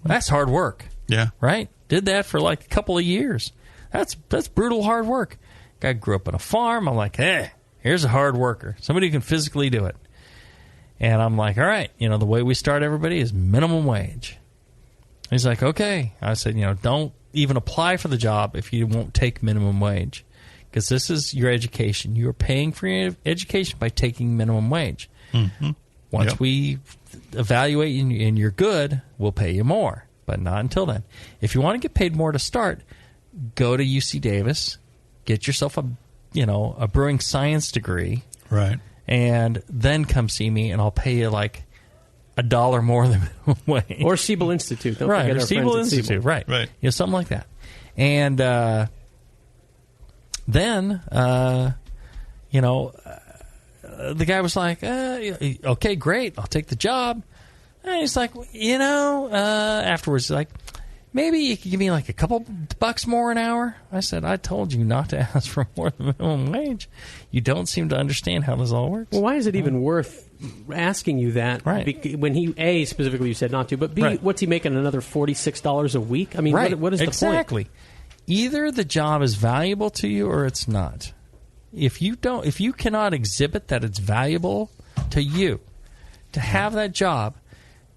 That's hard work. Yeah. Right? Did that for like a couple of years. That's brutal hard work. Guy grew up on a farm. I'm like, hey, here's a hard worker. Somebody who can physically do it. And I'm like, all right, the way we start everybody is minimum wage. He's like, okay. I said, don't even apply for the job if you won't take minimum wage. Because this is your education. You are paying for your education by taking minimum wage. Once we evaluate and you're good, we'll pay you more. But not until then. If you want to get paid more to start, go to UC Davis, get yourself a brewing science degree. Right. And then come see me, and I'll pay you like $1 more than minimum wage. Or Siebel Institute. Don't forget or our Siebel friends at Institute. Siebel. Right. Something like that. And then, the guy was like, okay, great, I'll take the job. And he's like, afterwards, he's like, maybe you could give me like a couple bucks more an hour. I said, I told you not to ask for more than minimum wage. You don't seem to understand how this all works. Well, why is it even worth asking you that? Right. When he, specifically you said not to, but B, what's he making, another $46 a week? I mean, what is the point? Exactly. Either the job is valuable to you or it's not. If you cannot exhibit that it's valuable to you to have that job,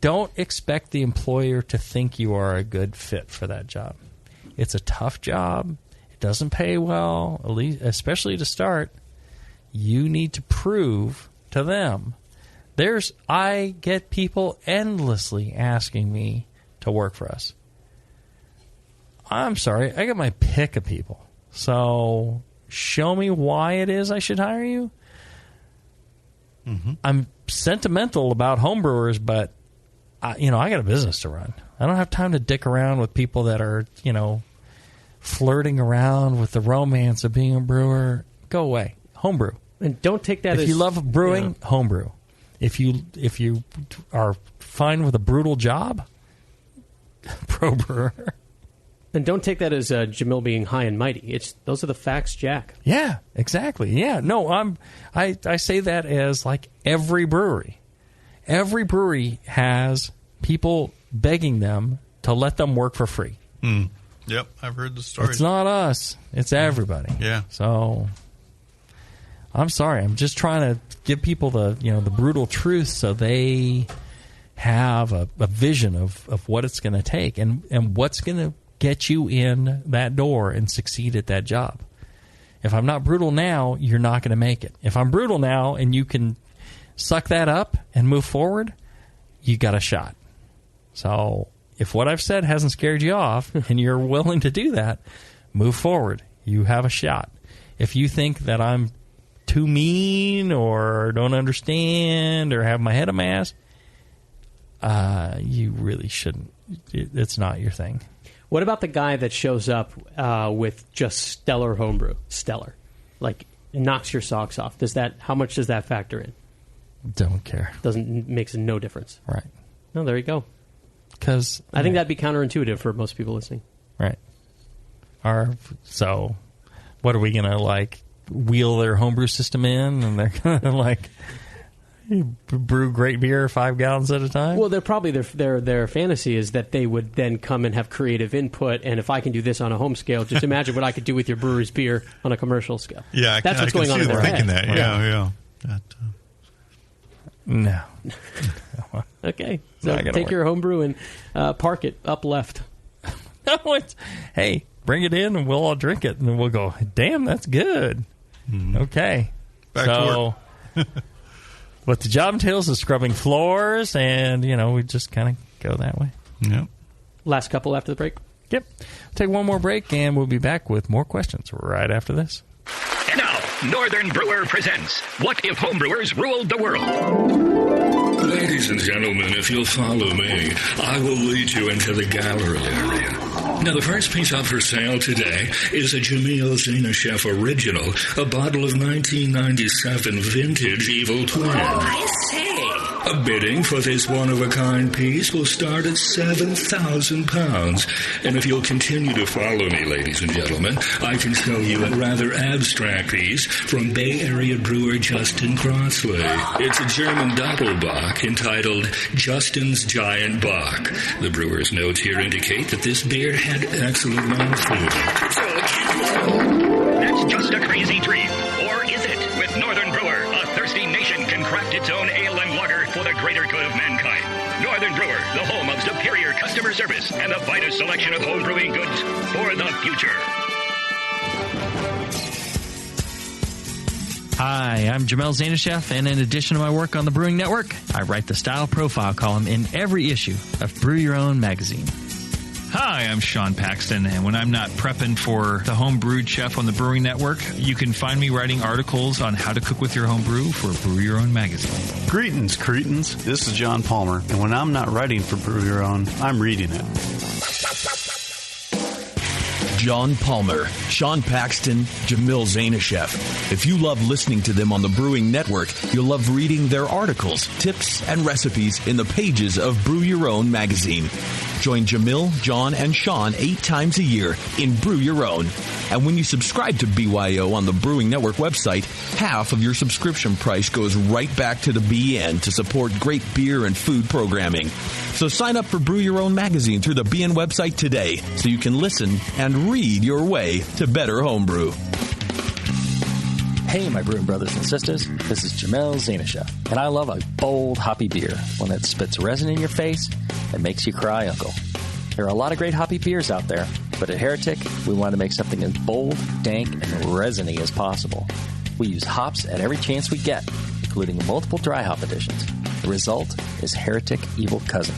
don't expect the employer to think you are a good fit for that job. It's a tough job. It doesn't pay well, at least, especially to start. You need to prove to them. I get people endlessly asking me to work for us. I'm sorry, I got my pick of people. So show me why it is I should hire you. Mm-hmm. I'm sentimental about homebrewers, but I got a business to run. I don't have time to dick around with people that are, flirting around with the romance of being a brewer. Go away. Homebrew. And don't take that if you love brewing, homebrew. If you are fine with a brutal job, pro brewer. And don't take that as Jamil being high and mighty. Those are the facts, Jack. Yeah, exactly. Yeah, no, I say that as like every brewery. Every brewery has people begging them to let them work for free. Mm. Yep, I've heard the story. It's not us. It's everybody. Yeah. So I'm sorry. I'm just trying to give people the brutal truth so they have a vision of what it's going to take and what's going to get you in that door and succeed at that job. If I'm not brutal now, you're not going to make it. If I'm brutal now and you can suck that up and move forward, you got a shot. So if what I've said hasn't scared you off and you're willing to do that, move forward. You have a shot. If you think that I'm too mean or don't understand or have my head a mess, you really shouldn't. It's not your thing. What about the guy that shows up with just stellar homebrew? Stellar. Like, knocks your socks off. How much does that factor in? Don't care. Makes no difference. Right. No, there you go. Because I think that'd be counterintuitive for most people listening. Right. So, what are we going to, wheel their homebrew system in and they're going to, brew great beer 5 gallons at a time? Well, they're probably their fantasy is that they would then come and have creative input. And if I can do this on a home scale, just imagine what I could do with your brewery's beer on a commercial scale. Yeah, that's what's going on in their head. Thinking that. Yeah. No. Okay, so take your homebrew and park it up left. No, hey, bring it in and we'll all drink it and then we'll go, damn, that's good. Okay. Back to work. What the job entails is scrubbing floors, and, we just kind of go that way. Yep. Last couple after the break? Yep. Take one more break, and we'll be back with more questions right after this. And now, Northern Brewer presents What If Homebrewers Ruled the World? Ladies and gentlemen, if you'll follow me, I will lead you into the gallery area. Now, the first piece up for sale today is a Jamil Zainasheff original, a bottle of 1997 vintage Evil Twin. Oh, I say. A bidding for this one-of-a-kind piece will start at £7,000. And if you'll continue to follow me, ladies and gentlemen, I can show you a rather abstract piece from Bay Area brewer Justin Crossley. It's a German Doppelbock entitled Justin's Giant Bock. The brewer's notes here indicate that this beer had excellent mouthfeel. That's just a crazy dream. Or is it? With Northern Brewer, a thirsty nation can craft its own ale and lager for the greater good of mankind. Northern Brewer, the home of superior customer service and the finest selection of home brewing goods for the future. Hi, I'm Jamil Zainasheff, and in addition to my work on the Brewing Network, I write the Style Profile column in every issue of Brew Your Own magazine. Hi, I'm Sean Paxton, and when I'm not prepping for the Homebrewed Chef on the Brewing Network, you can find me writing articles on how to cook with your homebrew for Brew Your Own magazine. Greetings, cretins. This is John Palmer, and when I'm not writing for Brew Your Own, I'm reading it. John Palmer, Sean Paxton, Jamil Zainasheff. If you love listening to them on the Brewing Network, you'll love reading their articles, tips, and recipes in the pages of Brew Your Own magazine. Join Jamil, John, and Sean 8 times a year in Brew Your Own. And when you subscribe to BYO on the Brewing Network website, half of your subscription price goes right back to the BN to support great beer and food programming. So sign up for Brew Your Own magazine through the BN website today so you can listen and read your way to better homebrew. Hey, my brewing brothers and sisters, this is Jamil Zainasheff, and I love a bold, hoppy beer, one that spits resin in your face and makes you cry, uncle. There are a lot of great hoppy beers out there, but at Heretic, we want to make something as bold, dank, and resiny as possible. We use hops at every chance we get, including multiple dry hop additions. The result is Heretic Evil Cousin.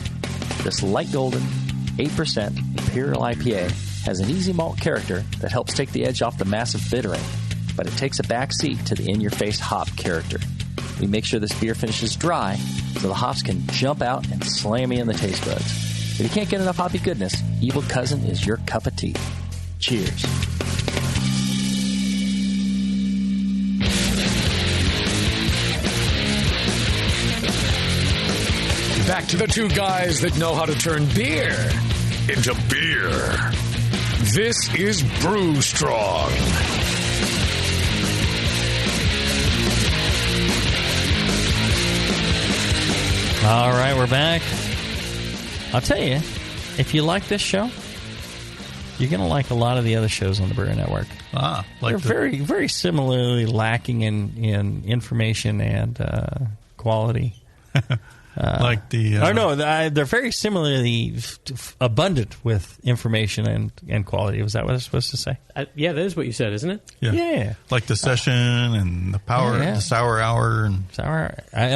This light golden, 8% Imperial IPA has an easy malt character that helps take the edge off the massive bittering, but it takes a back seat to the in-your-face hop character. We make sure this beer finishes dry so the hops can jump out and slam you in the taste buds. If you can't get enough hoppy goodness, Evil Cousin is your cup of tea. Cheers. Back to the two guys that know how to turn beer into beer. This is Brew Strong. All right, we're back. I'll tell you, if you like this show, you're going to like a lot of the other shows on the Brewer Network. They're very, very similarly lacking in information and quality. They're very similarly abundant with information and quality. Was that what I was supposed to say? Yeah, that is what you said, isn't it? Yeah. Like the session and the power, the sour hour. And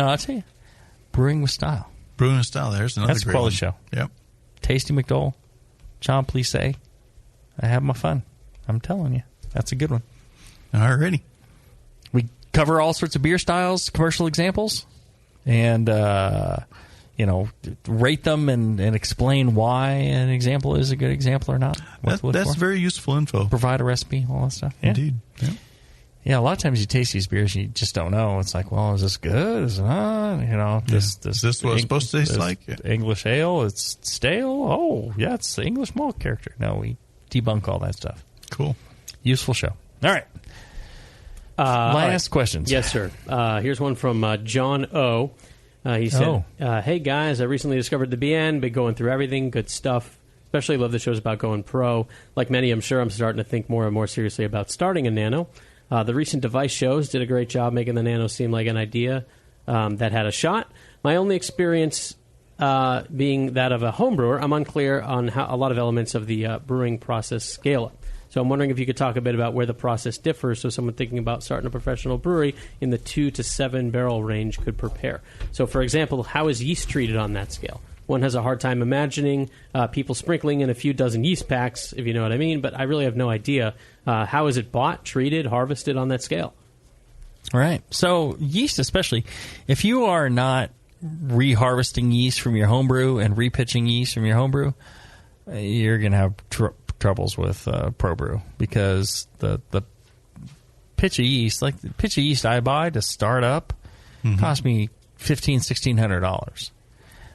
I'll tell you, Brewing with Style. Brewing with Style, there's another That's a great quality one. show. Yep. Tasty McDole, John Plisse. I have my fun. I'm telling you. That's a good one. All righty. We cover all sorts of beer styles, commercial examples, and rate them and explain why an example is a good example or not. That's very useful info. Provide a recipe, all that stuff. Yeah. Indeed. Yeah, a lot of times you taste these beers and you just don't know. It's like, well, is this good? Is it not? Is this what it's supposed to taste like? English ale, it's stale. Oh, yeah, it's the English malt character. No, we debunk all that stuff. Cool. Useful show. All right. Last questions. Yes, sir. Here's one from John O. He said, hey, guys, I recently discovered the BN, been going through everything, good stuff. Especially love the shows about going pro. Like many, I'm sure I'm starting to think more and more seriously about starting a Nano. The recent device shows did a great job making the Nano seem like an idea that had a shot. My only experience being that of a home brewer, I'm unclear on how a lot of elements of the brewing process scale up. So I'm wondering if you could talk a bit about where the process differs so someone thinking about starting a professional brewery in the 2 to 7 barrel range could prepare. So, for example, how is yeast treated on that scale? One has a hard time imagining people sprinkling in a few dozen yeast packs, if you know what I mean, but I really have no idea. How is it bought, treated, harvested on that scale? All right. So yeast especially, if you are not reharvesting yeast from your homebrew and repitching yeast from your homebrew, you're going to have troubles with ProBrew because the pitch of yeast, like the pitch of yeast I buy to start up, cost me $1,600.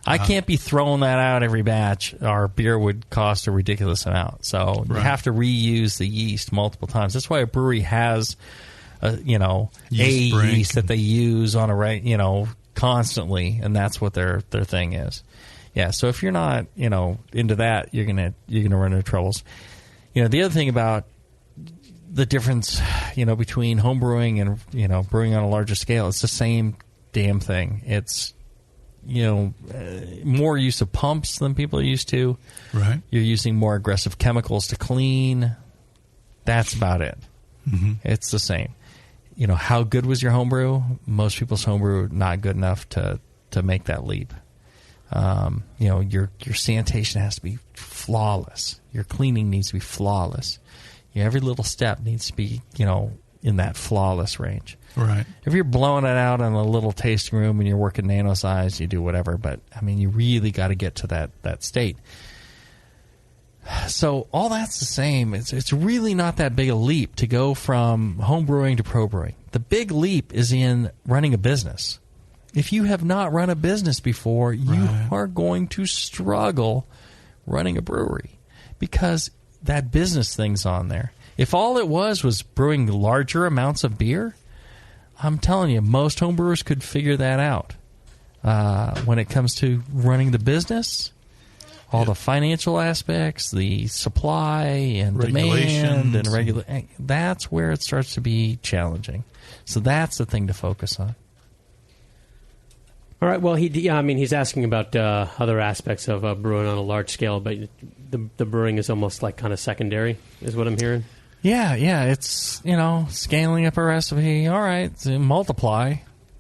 I can't be throwing that out every batch. Our beer would cost a ridiculous amount. So you have to reuse the yeast multiple times. That's why a brewery has, yeast that they use on constantly, and that's what their thing is. Yeah. So if you're not, into that, you're gonna run into troubles. The other thing about the difference, between home brewing and brewing on a larger scale, it's the same damn thing. It's more use of pumps than people are used to. Right. You're using more aggressive chemicals to clean. That's about it. It's the same. How good was your homebrew? Most people's homebrew not good enough to make that leap. Your sanitation has to be flawless. Your cleaning needs to be flawless. Every little step needs to be, in that flawless range. Right. If you're blowing it out in a little tasting room and you're working nano size, you do whatever. But, you really got to get to that state. So all that's the same. It's really not that big a leap to go from home brewing to pro brewing. The big leap is in running a business. If you have not run a business before, you are going to struggle running a brewery because that business thing's on there. If all it was brewing larger amounts of beer, I'm telling you, most homebrewers could figure that out. When it comes to running the business, all the financial aspects, the supply and demand and that's where it starts to be challenging. So that's the thing to focus on. All right. Well, he's asking about other aspects of brewing on a large scale, but the brewing is almost like kind of secondary, is what I'm hearing. Yeah. It's, scaling up a recipe. All right. Multiply.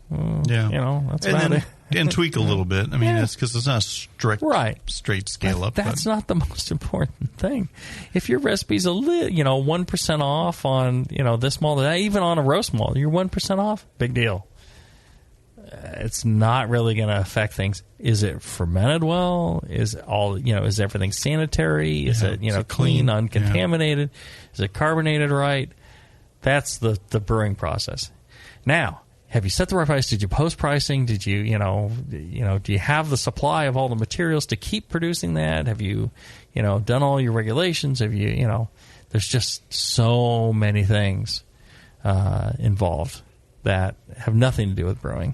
That's about it. and tweak a little bit. I mean, it's because it's not a straight scale up. That's not the most important thing. If your recipe's 1% off on this malt, even on a roast malt, you're 1% off. Big deal. It's not really going to affect things. Is it fermented well? Is is everything sanitary? Is it clean, uncontaminated? Is it carbonated right? That's the brewing process. Now, have you set the right price? Did you post pricing? Did you do you have the supply of all the materials to keep producing that? Have you done all your regulations? Have you there's just so many things involved that have nothing to do with brewing.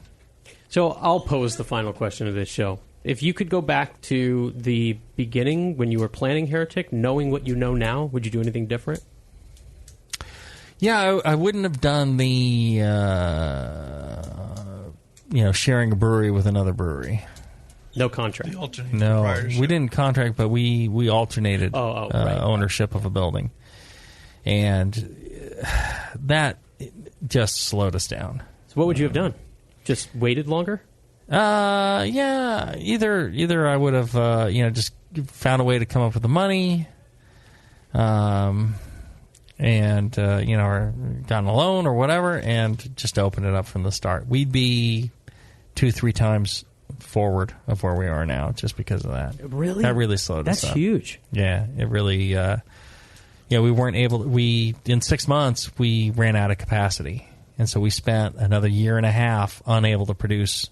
So I'll pose the final question of this show. If you could go back to the beginning when you were planning Heretic, knowing what you know now, would you do anything different? Yeah, I wouldn't have done the sharing a brewery with another brewery. No contract. No, we didn't contract, but we alternated ownership of a building, and that just slowed us down. So what would you have done? Just waited longer? Yeah. Either I would have just found a way to come up with the money, or gotten a loan or whatever, and just open it up from the start. We'd be 2-3 times forward of where we are now just because of that. Really? That really slowed us up. That's huge. Yeah, it really. We weren't able. In 6 months we ran out of capacity. And so we spent another year and a half unable to produce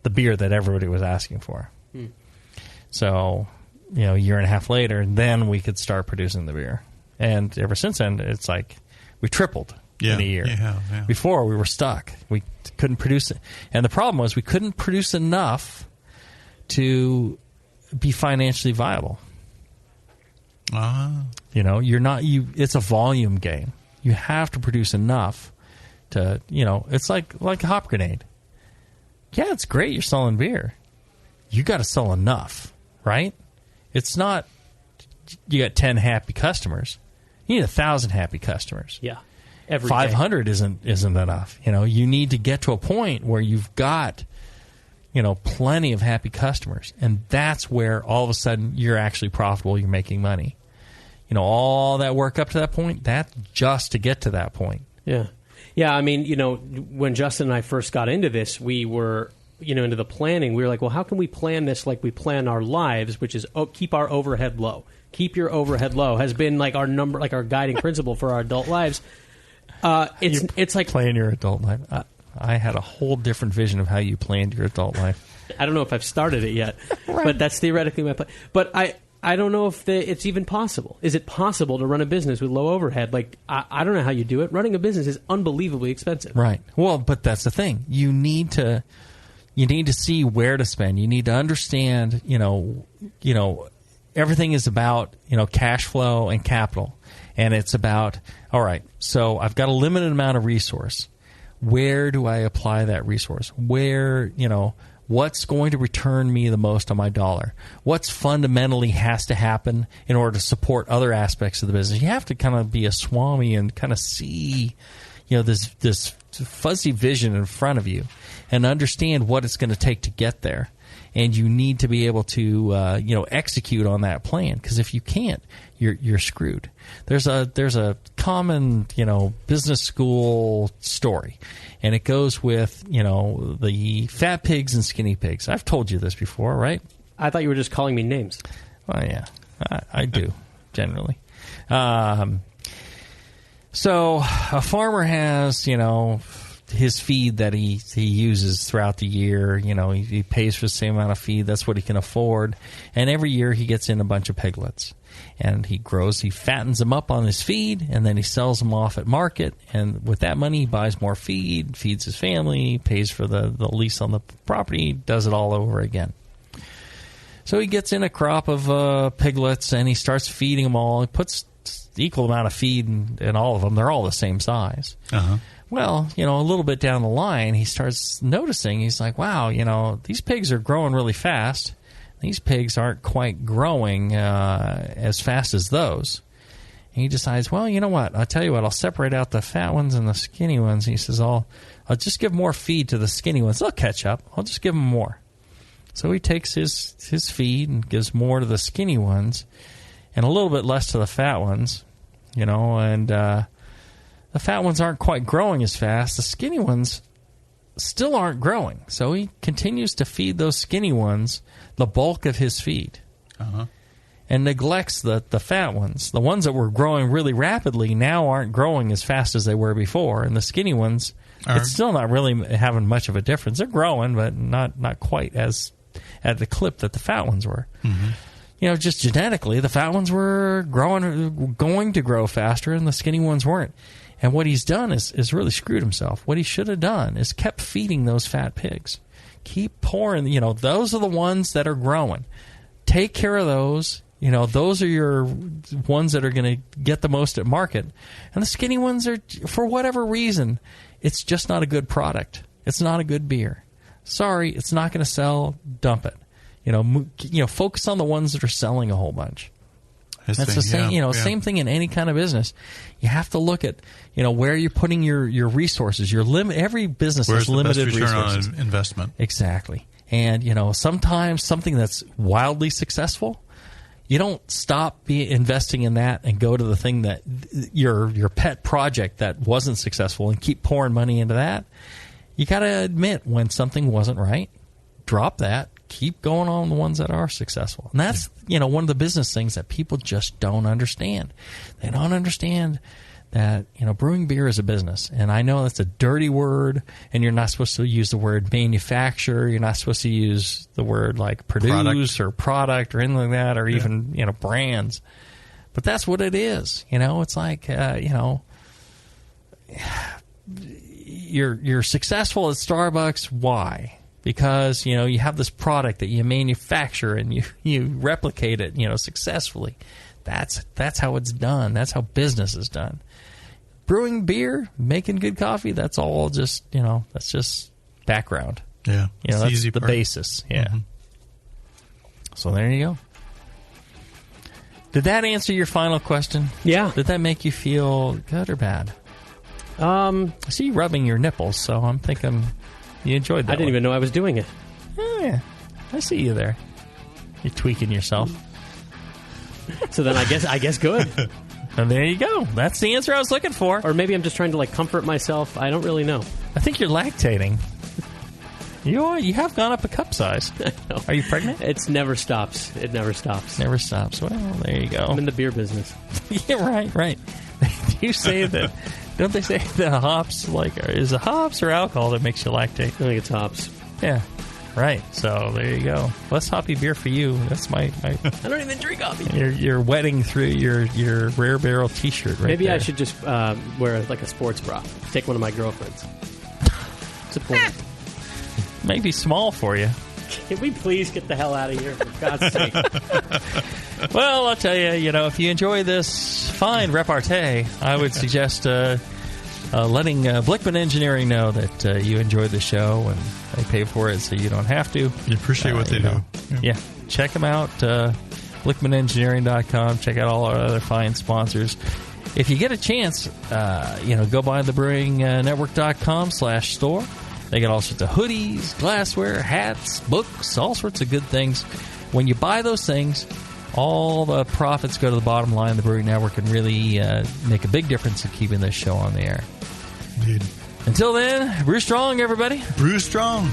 the beer that everybody was asking for. So, a year and a half later, then we could start producing the beer. And ever since then, it's like we tripled in a year. Yeah. Before, we were stuck. We couldn't produce it. And the problem was we couldn't produce enough to be financially viable. It's a volume game. You have to produce enough to, it's like a hop grenade. Yeah, it's great you're selling beer. You got to sell enough, right? It's not you got 10 happy customers. You need 1,000 happy customers. Yeah. Every 500 day. isn't enough. You need to get to a point where you've got plenty of happy customers, and that's where all of a sudden you're actually profitable, you're making money. All that work up to that point, that's just to get to that point. Yeah. Yeah, I mean, when Justin and I first got into this, we were, into the planning. We were like, well, how can we plan this like we plan our lives, which is keep our overhead low. Keep your overhead low has been like our our guiding principle for our adult lives. It's like playing your adult life. I had a whole different vision of how you planned your adult life. I don't know if I've started it yet, but that's theoretically my plan. But I don't know if it's even possible. Is it possible to run a business with low overhead? Like, I don't know how you do it. Running a business is unbelievably expensive. Right. Well, but that's the thing. You need to see where to spend. You need to understand, everything is about, cash flow and capital. And it's about, all right, so I've got a limited amount of resource. Where do I apply that resource? Where, what's going to return me the most on my dollar? What's fundamentally has to happen in order to support other aspects of the business? You have to kind of be a swami and kind of see, this fuzzy vision in front of you and understand what it's going to take to get there. And you need to be able to, execute on that plan. Because if you can't, you're screwed. There's a common, business school story, and it goes with, the fat pigs and skinny pigs. I've told you this before, right? I thought you were just calling me names. Well, yeah, I do generally. So a farmer has, his feed that he uses throughout the year. He pays for the same amount of feed. That's what he can afford. And every year he gets in a bunch of piglets. And he fattens them up on his feed, and then he sells them off at market. And with that money, he buys more feed, feeds his family, pays for the lease on the property, does it all over again. So he gets in a crop of piglets, and he starts feeding them all. He puts the equal amount of feed in all of them. They're all the same size. Uh-huh. Well, a little bit down the line, he starts noticing, he's like, wow, these pigs are growing really fast. These pigs aren't quite growing as fast as those. he decides, well, you know what? I'll tell you what. I'll separate out the fat ones and the skinny ones. He says, I'll just give more feed to the skinny ones. They'll catch up. I'll just give them more. So he takes his feed and gives more to the skinny ones and a little bit less to the fat ones, and the fat ones aren't quite growing as fast. The skinny ones still aren't growing. So he continues to feed those skinny ones the bulk of his feed and neglects the fat ones. The ones that were growing really rapidly now aren't growing as fast as they were before, and the skinny ones, it's still not really having much of a difference. They're growing, but not quite as at the clip that the fat ones were. Just genetically, the fat ones were going to grow faster, and the skinny ones weren't. And what he's done is really screwed himself. What he should have done is kept feeding those fat pigs. Keep pouring. Those are the ones that are growing. Take care of those. Those are your ones that are going to get the most at market. And the skinny ones are, for whatever reason, it's just not a good product. It's not a good beer. Sorry, it's not going to sell. Dump it. Focus on the ones that are selling a whole bunch. That's the same. Same thing in any kind of business. You have to look at where you're putting your resources. Every business has limited resources. Where's the best return on investment? Exactly. And sometimes something that's wildly successful, you don't stop investing in that and go to the thing that your pet project that wasn't successful and keep pouring money into that. You got to admit when something wasn't right, drop that, keep going on the ones that are successful. And that's, one of the business things that people just don't understand. They don't understand that, brewing beer is a business. And I know that's a dirty word, and you're not supposed to use the word manufacture. You're not supposed to use the word like produce or product or anything like that, or even, brands. But that's what it is. It's like, you're successful at Starbucks. Why? Because you have this product that you manufacture and you replicate it successfully. That's how it's done. That's how business is done. Brewing beer, making good coffee, that's all just that's just background. Yeah, that's easy the part. basis. Yeah. So there you go. Did that answer your final question? Yeah. Did that make you feel good or bad? I see you rubbing your nipples, so I'm thinking you enjoyed that. I didn't even know I was doing it. Oh, yeah. I see you there. You're tweaking yourself. So then I guess good. And there you go. That's the answer I was looking for. Or maybe I'm just trying to comfort myself. I don't really know. I think you're lactating. You have gone up a cup size. Are you pregnant? It never stops. It never stops. Never stops. Well, there you go. I'm in the beer business. Yeah, right. You say that. Don't they say that hops, is it hops or alcohol that makes you lactate? I think it's hops. Yeah, right. So there you go. Less hoppy beer for you. That's my I don't even drink coffee. You're wetting through your Rare Barrel T-shirt right Maybe there. I should just wear a sports bra. Take one of my girlfriends. Support. Maybe small for you. Can we please get the hell out of here, for God's sake? Well, I'll tell you, if you enjoy this fine repartee, I would suggest letting Blickman Engineering know that you enjoyed the show and they pay for it so you don't have to. You appreciate what they do. Yeah. Check them out, BlickmanEngineering.com. Check out all our other fine sponsors. If you get a chance, go by thebrewingnetwork.com/store. They got all sorts of hoodies, glassware, hats, books, all sorts of good things. When you buy those things, all the profits go to the bottom line of the Brewing Network and really make a big difference in keeping this show on the air. Indeed. Until then, brew strong, everybody. Brew strong.